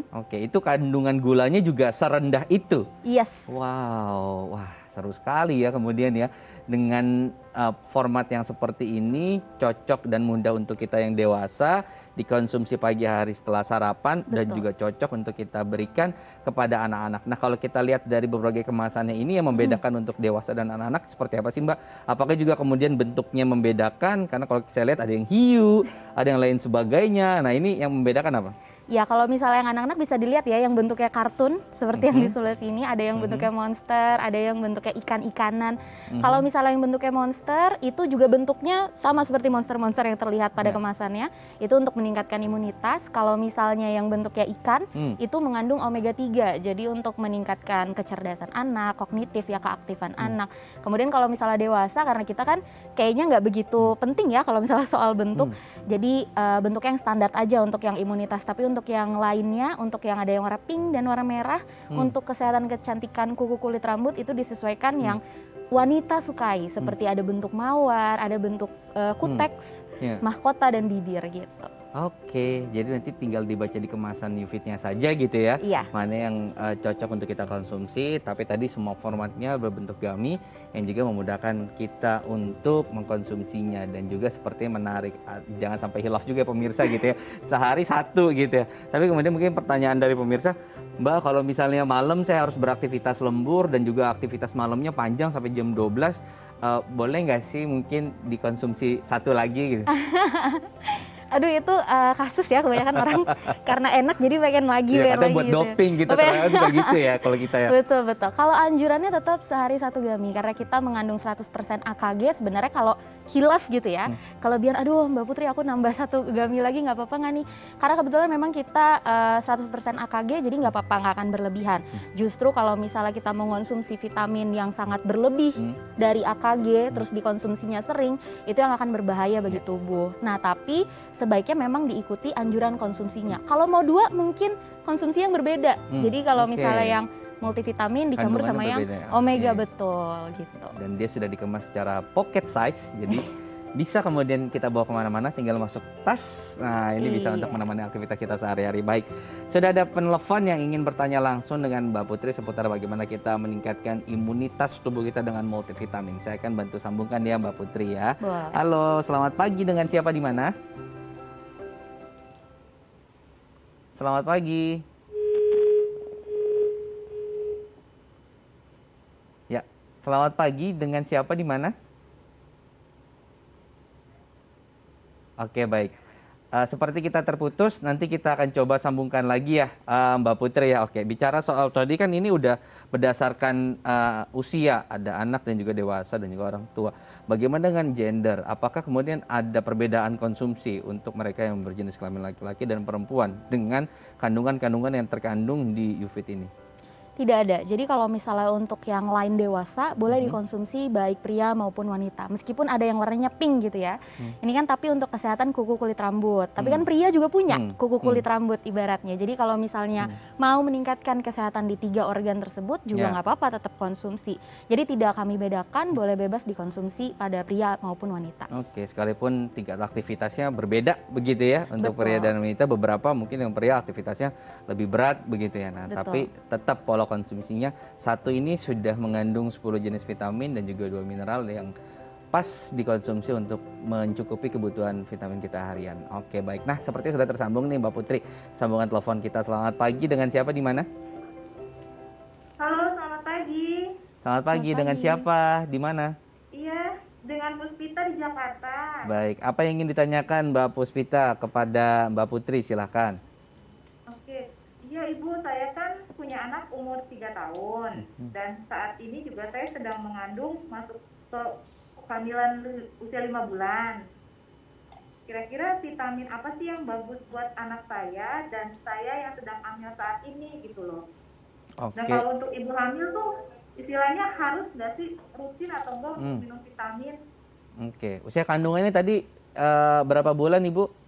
[SPEAKER 2] Oke, itu kandungan gulanya juga serendah itu.
[SPEAKER 4] Yes.
[SPEAKER 2] Wow, wah seru sekali ya kemudian ya dengan format yang seperti ini cocok dan mudah untuk kita yang dewasa, dikonsumsi pagi hari setelah sarapan. Dan juga cocok untuk kita berikan kepada anak-anak. Nah, kalau kita lihat dari berbagai kemasannya ini yang membedakan untuk dewasa dan anak-anak seperti apa sih Mbak? Apakah juga kemudian bentuknya membedakan? Karena kalau saya lihat ada yang hiu, ada yang lain sebagainya. Nah, ini yang membedakan apa?
[SPEAKER 4] Ya kalau misalnya yang anak-anak bisa dilihat ya yang bentuknya kartun seperti yang di sebelah sini, ada yang bentuknya monster, ada yang bentuknya ikan-ikanan. Kalau misalnya yang bentuknya monster itu juga bentuknya sama seperti monster-monster yang terlihat pada kemasannya, itu untuk meningkatkan imunitas. Kalau misalnya yang bentuknya ikan itu mengandung omega 3, jadi untuk meningkatkan kecerdasan anak, kognitif ya, keaktifan anak. Kemudian kalau misalnya dewasa, karena kita kan kayaknya nggak begitu penting ya kalau misalnya soal bentuk, jadi bentuknya yang standar aja untuk yang imunitas, tapi untuk yang lainnya, untuk yang ada yang warna pink dan warna merah, untuk kesehatan kecantikan kuku, kulit, rambut itu disesuaikan yang wanita sukai, seperti ada bentuk mawar, ada bentuk kuteks, mahkota dan bibir gitu.
[SPEAKER 2] Oke, jadi nanti tinggal dibaca di kemasan UFIT-nya saja gitu ya.
[SPEAKER 4] Iya.
[SPEAKER 2] Mana yang cocok untuk kita konsumsi, tapi tadi semua formatnya berbentuk gummy yang juga memudahkan kita untuk mengkonsumsinya dan juga sepertinya menarik. Jangan sampai hilaf juga pemirsa gitu ya. Sehari satu gitu ya. Tapi kemudian mungkin pertanyaan dari pemirsa, Mbak, kalau misalnya malam saya harus beraktivitas lembur dan juga aktivitas malamnya panjang sampai jam 12, boleh nggak sih mungkin dikonsumsi satu lagi gitu?
[SPEAKER 4] Aduh itu kasus ya kebanyakan orang karena enak jadi pengen lagi,
[SPEAKER 2] Iya,
[SPEAKER 4] pengen
[SPEAKER 2] katanya
[SPEAKER 4] lagi
[SPEAKER 2] buat
[SPEAKER 4] gitu.
[SPEAKER 2] doping gitu,
[SPEAKER 4] Pengen-
[SPEAKER 2] ternyata juga gitu ya kalau kita ya.
[SPEAKER 4] Betul betul. Kalau anjurannya tetap sehari 1 gami karena kita mengandung 100% AKG. Sebenarnya kalau hilaf gitu ya, kelebihan aduh Mbak Putri aku nambah 1 gami lagi nggak apa-apa nggak nih? Karena kebetulan memang kita 100% AKG jadi nggak apa-apa, nggak akan berlebihan. Justru kalau misalnya kita mengonsumsi vitamin yang sangat berlebih dari AKG terus dikonsumsinya sering, itu yang akan berbahaya bagi tubuh. Nah tapi sebaiknya memang diikuti anjuran konsumsinya. Kalau mau 2 mungkin konsumsi yang berbeda. Jadi kalau
[SPEAKER 2] oke.
[SPEAKER 4] misalnya yang multivitamin dicampur sama
[SPEAKER 2] Kandungannya
[SPEAKER 4] yang
[SPEAKER 2] berbeda,
[SPEAKER 4] omega,
[SPEAKER 2] oke.
[SPEAKER 4] betul gitu.
[SPEAKER 2] Dan dia sudah dikemas secara pocket size, jadi bisa kemudian kita bawa kemana-mana, tinggal masuk tas. Nah ini bisa untuk
[SPEAKER 4] Iya.
[SPEAKER 2] menemani aktivitas kita sehari-hari. Baik, sudah ada penelpon yang ingin bertanya langsung dengan Mbak Putri seputar bagaimana kita meningkatkan imunitas tubuh kita dengan multivitamin. Saya akan bantu sambungkan ya Mbak Putri ya.
[SPEAKER 4] Boleh.
[SPEAKER 2] Halo, selamat pagi, dengan siapa di mana? Selamat pagi. Ya, selamat pagi, dengan siapa di mana? Oke, baik. Seperti kita terputus, nanti kita akan coba sambungkan lagi ya Mbak Putri ya. Oke, bicara soal tadi kan ini udah berdasarkan usia, ada anak dan juga dewasa dan juga orang tua. Bagaimana dengan gender? Apakah kemudian ada perbedaan konsumsi untuk mereka yang berjenis kelamin laki-laki dan perempuan dengan kandungan-kandungan yang terkandung di UFIT ini?
[SPEAKER 4] Tidak ada. Jadi kalau misalnya untuk yang lain dewasa boleh dikonsumsi baik pria maupun wanita. Meskipun ada yang warnanya pink gitu ya. Ini kan tapi untuk kesehatan kuku kulit rambut. Tapi kan pria juga punya kuku kulit rambut ibaratnya. Jadi kalau misalnya mau meningkatkan kesehatan di 3 organ tersebut juga
[SPEAKER 2] Ya.
[SPEAKER 4] nggak apa-apa, tetap konsumsi. Jadi tidak kami bedakan, boleh bebas dikonsumsi pada pria maupun wanita.
[SPEAKER 2] Oke, sekalipun tingkat aktivitasnya berbeda begitu ya. Untuk
[SPEAKER 4] Betul.
[SPEAKER 2] pria dan wanita, beberapa mungkin yang pria aktivitasnya lebih berat begitu ya. Nah,
[SPEAKER 4] Betul.
[SPEAKER 2] tapi tetap pola konsumsinya satu ini sudah mengandung 10 jenis vitamin dan juga 2 mineral yang pas dikonsumsi untuk mencukupi kebutuhan vitamin kita harian. Oke, baik. Nah, seperti sudah tersambung nih Mbak Putri. Sambungan telepon kita. Selamat pagi, dengan siapa di mana?
[SPEAKER 5] Halo, selamat pagi.
[SPEAKER 2] Selamat pagi,
[SPEAKER 4] Selamat
[SPEAKER 2] dengan
[SPEAKER 4] pagi.
[SPEAKER 2] siapa? Di mana?
[SPEAKER 5] Iya, dengan Puspita di Jakarta.
[SPEAKER 2] Baik, apa yang ingin ditanyakan Mbak Puspita kepada Mbak Putri? Silahkan.
[SPEAKER 5] Oke, iya Ibu, saya kan punya anak umur 3 tahun. Dan saat ini juga saya sedang mengandung masuk ke kehamilan usia 5 bulan. Kira-kira vitamin apa sih yang bagus buat anak saya dan saya yang sedang hamil saat ini gitu loh. Dan
[SPEAKER 2] Oke.
[SPEAKER 5] kalau untuk ibu hamil tuh istilahnya harus nggak sih rutin atau enggak untuk minum vitamin?
[SPEAKER 2] Oke, usia kandungannya tadi berapa bulan Ibu?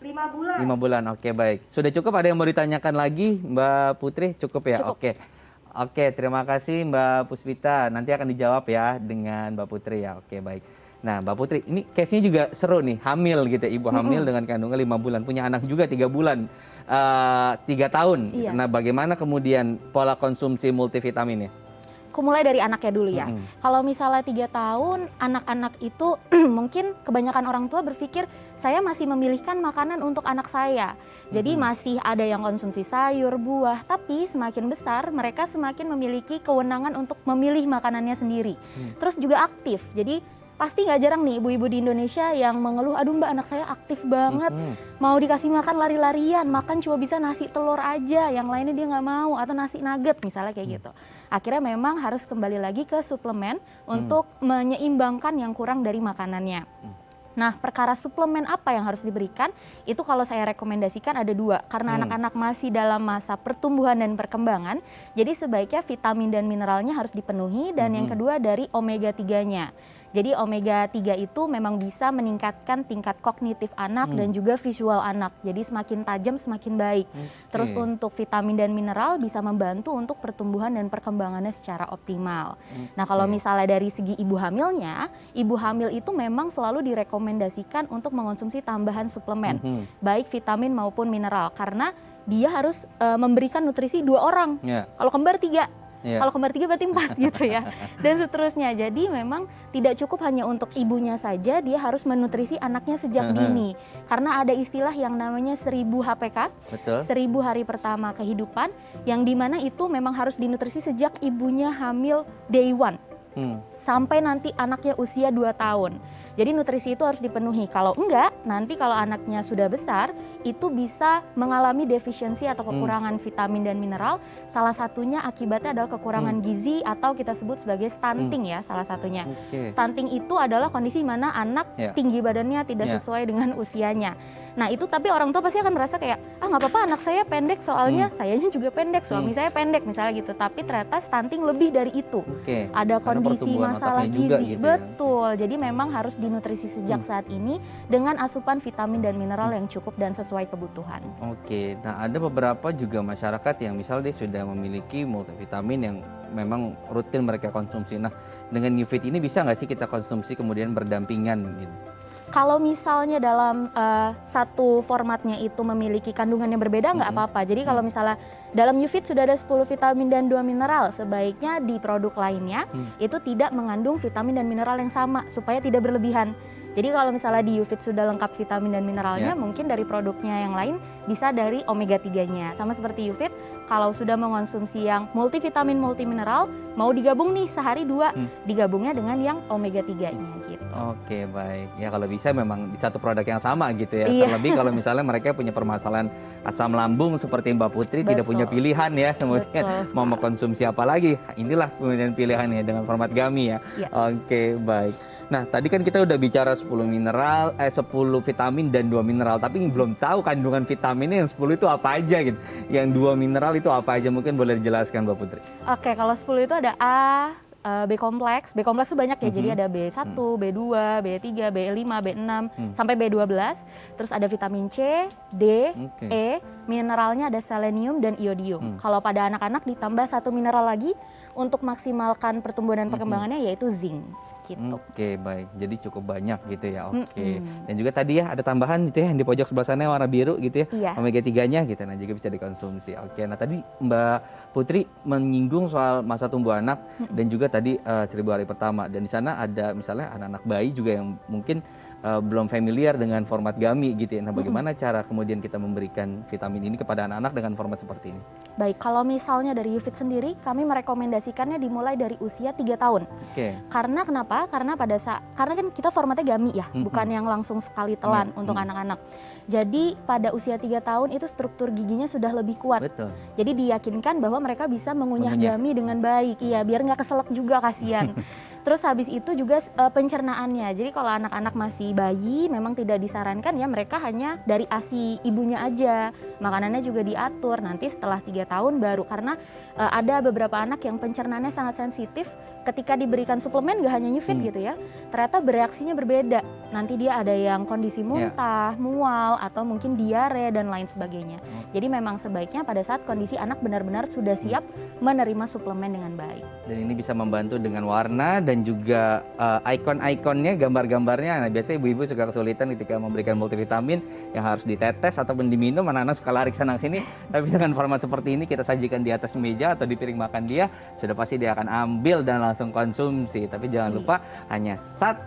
[SPEAKER 5] 5 bulan.
[SPEAKER 2] 5 bulan, oke baik. Sudah cukup, ada yang mau ditanyakan lagi Mbak Putri? Cukup ya?
[SPEAKER 4] Cukup.
[SPEAKER 2] Oke. Oke, terima kasih Mbak Puspita. Nanti akan dijawab ya dengan Mbak Putri ya. Oke, baik. Nah Mbak Putri, ini case-nya juga seru nih, hamil gitu ya. Ibu hamil dengan kandungan 5 bulan, punya anak juga 3 bulan, 3 tahun.
[SPEAKER 4] Iya.
[SPEAKER 2] Nah bagaimana kemudian pola konsumsi multivitaminnya?
[SPEAKER 4] Aku mulai dari anaknya dulu ya. Kalau misalnya 3 tahun, anak-anak itu mungkin kebanyakan orang tua berpikir saya masih memilihkan makanan untuk anak saya. Jadi masih ada yang konsumsi sayur, buah, tapi semakin besar mereka semakin memiliki kewenangan untuk memilih makanannya sendiri. Terus juga aktif. Jadi pasti nggak jarang nih ibu-ibu di Indonesia yang mengeluh, aduh mbak anak saya aktif banget, mau dikasih makan lari-larian, makan cuma bisa nasi telur aja, yang lainnya dia nggak mau, atau nasi nugget misalnya kayak gitu. Akhirnya memang harus kembali lagi ke suplemen untuk menyeimbangkan yang kurang dari makanannya. Nah, perkara suplemen apa yang harus diberikan, itu kalau saya rekomendasikan ada 2. Karena anak-anak masih dalam masa pertumbuhan dan perkembangan, jadi sebaiknya vitamin dan mineralnya harus dipenuhi, dan yang kedua dari omega 3-nya. Jadi omega 3 itu memang bisa meningkatkan tingkat kognitif anak dan juga visual anak. Jadi semakin tajam semakin baik. Terus untuk vitamin dan mineral bisa membantu untuk pertumbuhan dan perkembangannya secara optimal. Nah, kalau misalnya dari segi ibu hamilnya, ibu hamil itu memang selalu direkomendasikan untuk mengonsumsi tambahan suplemen, baik vitamin maupun mineral, karena dia harus memberikan nutrisi 2 orang.
[SPEAKER 2] Ya.
[SPEAKER 4] Kalau kembar 3.
[SPEAKER 2] Iya.
[SPEAKER 4] Kalau kembar 3 berarti 4 gitu ya. Dan seterusnya. Jadi memang tidak cukup hanya untuk ibunya saja, dia harus menutrisi anaknya sejak dini. Karena ada istilah yang namanya 1000 HPK,
[SPEAKER 2] Betul.
[SPEAKER 4] 1000 hari pertama kehidupan, yang dimana itu memang harus dinutrisi sejak ibunya hamil day one. sampai nanti anaknya usia 2 tahun. Jadi nutrisi itu harus dipenuhi. Kalau enggak, nanti kalau anaknya sudah besar, itu bisa mengalami defisiensi atau kekurangan vitamin dan mineral. Salah satunya akibatnya adalah kekurangan gizi atau kita sebut sebagai stunting ya, salah satunya. Stunting itu adalah kondisi mana anak tinggi badannya tidak sesuai dengan usianya. Nah itu tapi orang tua pasti akan merasa kayak, nggak apa-apa anak saya pendek soalnya sayanya juga pendek, suami saya pendek misalnya gitu. Tapi ternyata stunting lebih dari itu. Ada kondisi masalah gizi,
[SPEAKER 2] gitu
[SPEAKER 4] betul. Jadi memang harus dinutrisi sejak saat ini dengan asupan vitamin dan mineral yang cukup dan sesuai kebutuhan.
[SPEAKER 2] Nah ada beberapa juga masyarakat yang misalnya dia sudah memiliki multivitamin yang memang rutin mereka konsumsi. Nah dengan Newfit ini bisa nggak sih kita konsumsi kemudian berdampingan gitu?
[SPEAKER 4] Kalau misalnya dalam satu formatnya itu memiliki kandungan yang berbeda nggak apa-apa. Jadi kalau misalnya dalam Newfit sudah ada 10 vitamin dan 2 mineral, sebaiknya di produk lainnya itu tidak mengandung vitamin dan mineral yang sama supaya tidak berlebihan. Jadi kalau misalnya di Newfit sudah lengkap vitamin dan mineralnya, mungkin dari produknya yang lain bisa dari omega 3-nya. Sama seperti Newfit, kalau sudah mengonsumsi yang multivitamin, multimineral, mau digabung nih sehari 2, digabungnya dengan yang omega 3-nya gitu.
[SPEAKER 2] Oke, baik. Ya kalau bisa memang di satu produk yang sama gitu ya.
[SPEAKER 4] Iya.
[SPEAKER 2] Terlebih kalau misalnya mereka punya permasalahan asam lambung seperti Mbak Putri tidak punya pilihan ya. Kemudian mau mengkonsumsi apa lagi? Inilah kemudian pilihannya dengan format Gummy ya. Oke, baik. Nah, tadi kan kita udah bicara 10 vitamin dan 2 mineral, tapi belum tahu kandungan vitaminnya yang 10 itu apa aja gitu. Yang 2 mineral itu apa aja, mungkin boleh dijelaskan Mbak Putri.
[SPEAKER 4] Oke, kalau 10 itu ada A, B kompleks. B kompleks itu banyak ya, jadi ada B1, B2, B3, B5, B6, sampai B12. Terus ada vitamin C, D, E, mineralnya ada selenium dan iodium. Kalau pada anak-anak ditambah 1 mineral lagi untuk maksimalkan pertumbuhan dan perkembangannya yaitu zinc. Gitu.
[SPEAKER 2] Oke, baik. Jadi cukup banyak gitu ya. Oke. Dan juga tadi ya ada tambahan gitu ya yang di pojok sebelah sana warna biru gitu ya. Omega 3-nya gitu. Nah, juga bisa dikonsumsi. Oke. Nah, tadi Mbak Putri menyinggung soal masa tumbuh anak dan juga tadi 1000 hari pertama. Dan di sana ada misalnya anak-anak bayi juga yang mungkin belum familiar dengan format Gummy gitu ya. Nah, bagaimana cara kemudian kita memberikan vitamin ini kepada anak-anak dengan format seperti ini?
[SPEAKER 4] Baik, kalau misalnya dari Newfit sendiri, kami merekomendasikannya dimulai dari usia 3 tahun. Karena kenapa? Karena karena kan kita formatnya Gummy ya, bukan yang langsung sekali telan untuk anak-anak. Jadi pada usia 3 tahun itu struktur giginya sudah lebih kuat.
[SPEAKER 2] Betul.
[SPEAKER 4] Jadi diyakinkan bahwa mereka bisa mengunyah Gummy dengan baik. Iya, biar nggak keselak juga, kasihan. Terus habis itu juga pencernaannya. Jadi kalau anak-anak masih bayi memang tidak disarankan ya, mereka hanya dari ASI ibunya aja. Makanannya juga diatur. Nanti setelah 3 tahun baru, karena ada beberapa anak yang pencernaannya sangat sensitif ketika diberikan suplemen, gak hanya Newfit gitu ya. Ternyata bereaksinya berbeda. Nanti dia ada yang kondisi muntah, mual, atau mungkin diare dan lain sebagainya. Jadi memang sebaiknya pada saat kondisi anak benar-benar sudah siap menerima suplemen dengan baik.
[SPEAKER 2] Dan ini bisa membantu dengan warna dan juga ikon-ikonnya, gambar-gambarnya. Nah, biasanya ibu-ibu suka kesulitan ketika memberikan multivitamin yang harus ditetes ataupun diminum. Anak-anak suka lari sana sini. Tapi dengan format seperti ini kita sajikan di atas meja atau di piring makan dia, sudah pasti dia akan ambil dan langsung konsumsi. Tapi jangan lupa hanya 1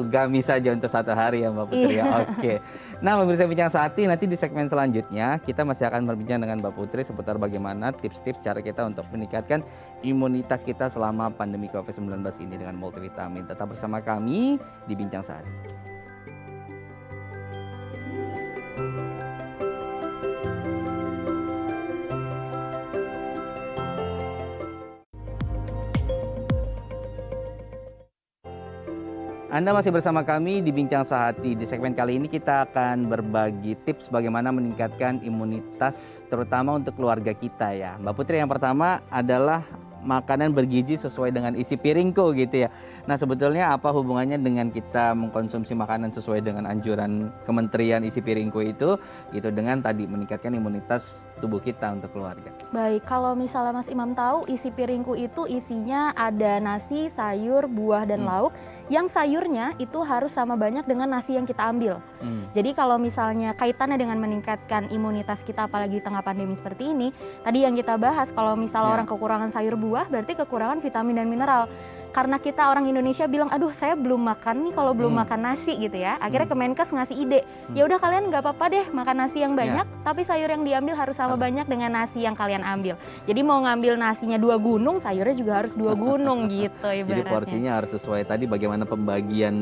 [SPEAKER 2] Gummy saja untuk 1 hari ya Mbak Putri ya. Oke. Nah, pemirsa Bincang Sehati, nanti di segmen selanjutnya kita masih akan berbincang dengan Mbak Putri seputar bagaimana tips-tips cara kita untuk meningkatkan imunitas kita selama pandemi COVID-19 ini dengan multivitamin. Tetap bersama kami di Bincang Sehati. Anda masih bersama kami di Bincang Sehati. Di segmen kali ini kita akan berbagi tips bagaimana meningkatkan imunitas terutama untuk keluarga kita ya. Mbak Putri, yang pertama adalah makanan bergizi sesuai dengan isi piringku gitu ya. Nah, sebetulnya apa hubungannya dengan kita mengkonsumsi makanan sesuai dengan anjuran Kementerian Isi Piringku itu gitu dengan tadi meningkatkan imunitas tubuh kita untuk keluarga.
[SPEAKER 4] Baik, kalau misalnya Mas Imam tahu, isi piringku itu isinya ada nasi, sayur, buah dan lauk. Yang sayurnya itu harus sama banyak dengan nasi yang kita ambil. Jadi kalau misalnya kaitannya dengan meningkatkan imunitas kita apalagi di tengah pandemi seperti ini, tadi yang kita bahas kalau misalnya orang kekurangan sayur buah berarti kekurangan vitamin dan mineral. karena kita orang Indonesia bilang, aduh saya belum makan nih kalau belum makan nasi gitu ya. Akhirnya Kemenkes ngasih ide, ya udah kalian nggak apa-apa deh makan nasi yang banyak, tapi sayur yang diambil harus sama banyak dengan nasi yang kalian ambil. Jadi mau ngambil nasinya 2 gunung, sayurnya juga harus 2 gunung gitu ibaratnya.
[SPEAKER 2] Jadi porsinya harus sesuai tadi bagaimana pembagian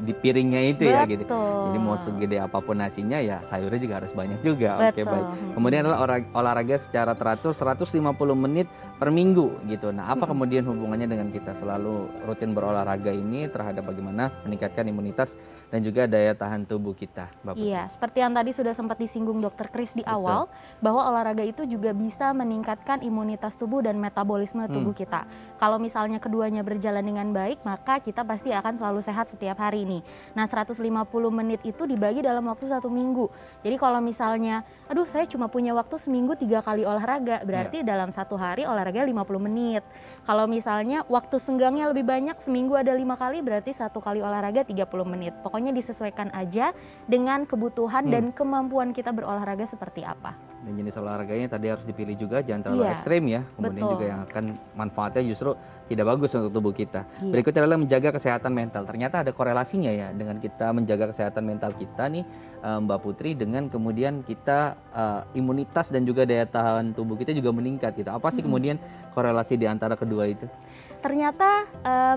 [SPEAKER 2] di piringnya itu ya gitu. Jadi mau segede apapun nasinya ya sayurnya juga harus banyak juga. Oke, baik. Kemudian adalah olahraga secara teratur 150 menit per minggu gitu. Nah, apa kemudian hubungannya dengan kita selalu rutin berolahraga ini terhadap bagaimana meningkatkan imunitas dan juga daya tahan tubuh kita, Mbak Putri?
[SPEAKER 4] Iya, seperti yang tadi sudah sempat disinggung Dokter Kris di awal, bahwa olahraga itu juga bisa meningkatkan imunitas tubuh dan metabolisme tubuh kita. Kalau misalnya keduanya berjalan dengan baik, maka kita pasti akan selalu sehat setiap hari nih. Nah, 150 menit itu dibagi dalam waktu 1 minggu. Jadi kalau misalnya, aduh saya cuma punya waktu seminggu 3 kali olahraga, berarti dalam 1 hari olahraga 50 menit. Kalau misalnya waktu senggangnya lebih banyak, seminggu ada 5 kali, berarti 1 kali olahraga 30 menit. Pokoknya disesuaikan aja dengan kebutuhan dan kemampuan kita berolahraga seperti apa.
[SPEAKER 2] Dan jenis olahraganya tadi harus dipilih juga, jangan terlalu ekstrim ya. Kemudian juga yang akan manfaatnya justru tidak bagus untuk tubuh kita. Berikutnya adalah menjaga kesehatan mental. Ternyata ada korelasinya ya dengan kita menjaga kesehatan mental kita nih, Mbak Putri, dengan kemudian kita imunitas dan juga daya tahan tubuh kita juga meningkat gitu. Apa sih kemudian korelasi di antara kedua itu?
[SPEAKER 4] Ternyata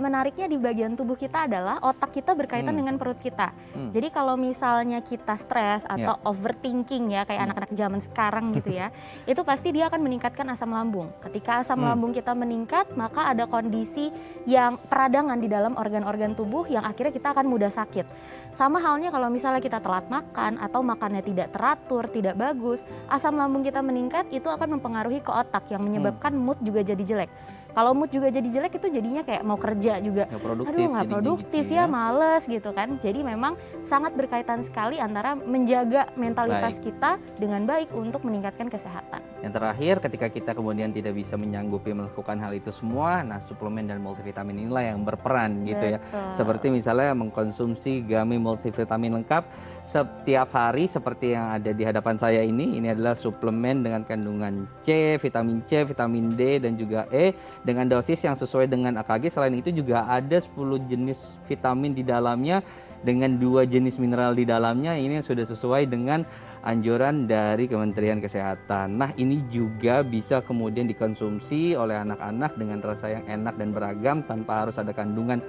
[SPEAKER 4] menariknya di bagian tubuh kita adalah otak kita berkaitan dengan perut kita. Jadi kalau misalnya kita stres atau overthinking ya kayak anak-anak zaman sekarang gitu ya, itu pasti dia akan meningkatkan asam lambung. Ketika asam lambung kita meningkat, maka ada kondisi yang peradangan di dalam organ-organ tubuh yang akhirnya kita akan mudah sakit. Sama halnya kalau misalnya kita telat makan atau makannya tidak teratur, tidak bagus, asam lambung kita meningkat, itu akan mempengaruhi ke otak yang menyebabkan mood juga jadi jelek. Kalau mood juga jadi jelek itu jadinya kayak mau kerja juga, nggak produktif ya, males gitu kan. Jadi memang sangat berkaitan sekali antara menjaga mentalitas kita dengan baik untuk meningkatkan kesehatan.
[SPEAKER 2] Yang terakhir, ketika kita kemudian tidak bisa menyanggupi melakukan hal itu semua, nah suplemen dan multivitamin inilah yang berperan gitu ya. Seperti misalnya mengkonsumsi Gummy multivitamin lengkap setiap hari seperti yang ada di hadapan saya ini adalah suplemen dengan kandungan C, vitamin D dan juga E dengan dosis yang sesuai dengan AKG. Selain itu juga ada 10 jenis vitamin di dalamnya dengan 2 jenis mineral di dalamnya, ini sudah sesuai dengan anjuran dari Kementerian Kesehatan. Nah, ini juga bisa kemudian dikonsumsi oleh anak-anak dengan rasa yang enak dan beragam tanpa harus ada kandungan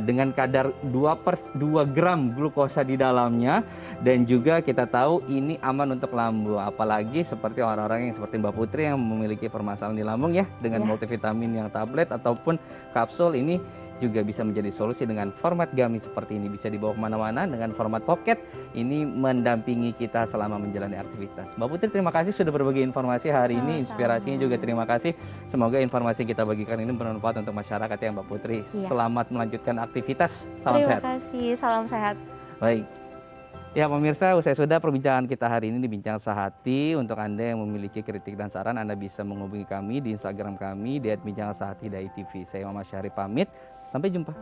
[SPEAKER 2] dengan kadar 2 gram glukosa di dalamnya, dan juga kita tahu ini aman untuk lambung, apalagi seperti orang-orang yang seperti Mbak Putri yang memiliki permasalahan di lambung ya, dengan multivitamin yang tablet ataupun kapsul ini juga bisa menjadi solusi dengan format Gummy seperti ini. Bisa dibawa kemana-mana dengan format pocket, ini mendampingi kita selama menjalani aktivitas. Mbak Putri, terima kasih sudah berbagi informasi hari ini, inspirasinya juga terima kasih. Semoga informasi yang kita bagikan ini bermanfaat untuk masyarakat ya Mbak Putri. Selamat melanjutkan aktivitas, salam sehat.
[SPEAKER 4] Terima kasih, salam sehat.
[SPEAKER 2] Baik. Ya pemirsa, usai sudah perbincangan kita hari ini di Bincang Sehati. Untuk Anda yang memiliki kritik dan saran, Anda bisa menghubungi kami di Instagram kami di @bincangsehati.tv. Saya Muhammad Syahri pamit, sampai jumpa.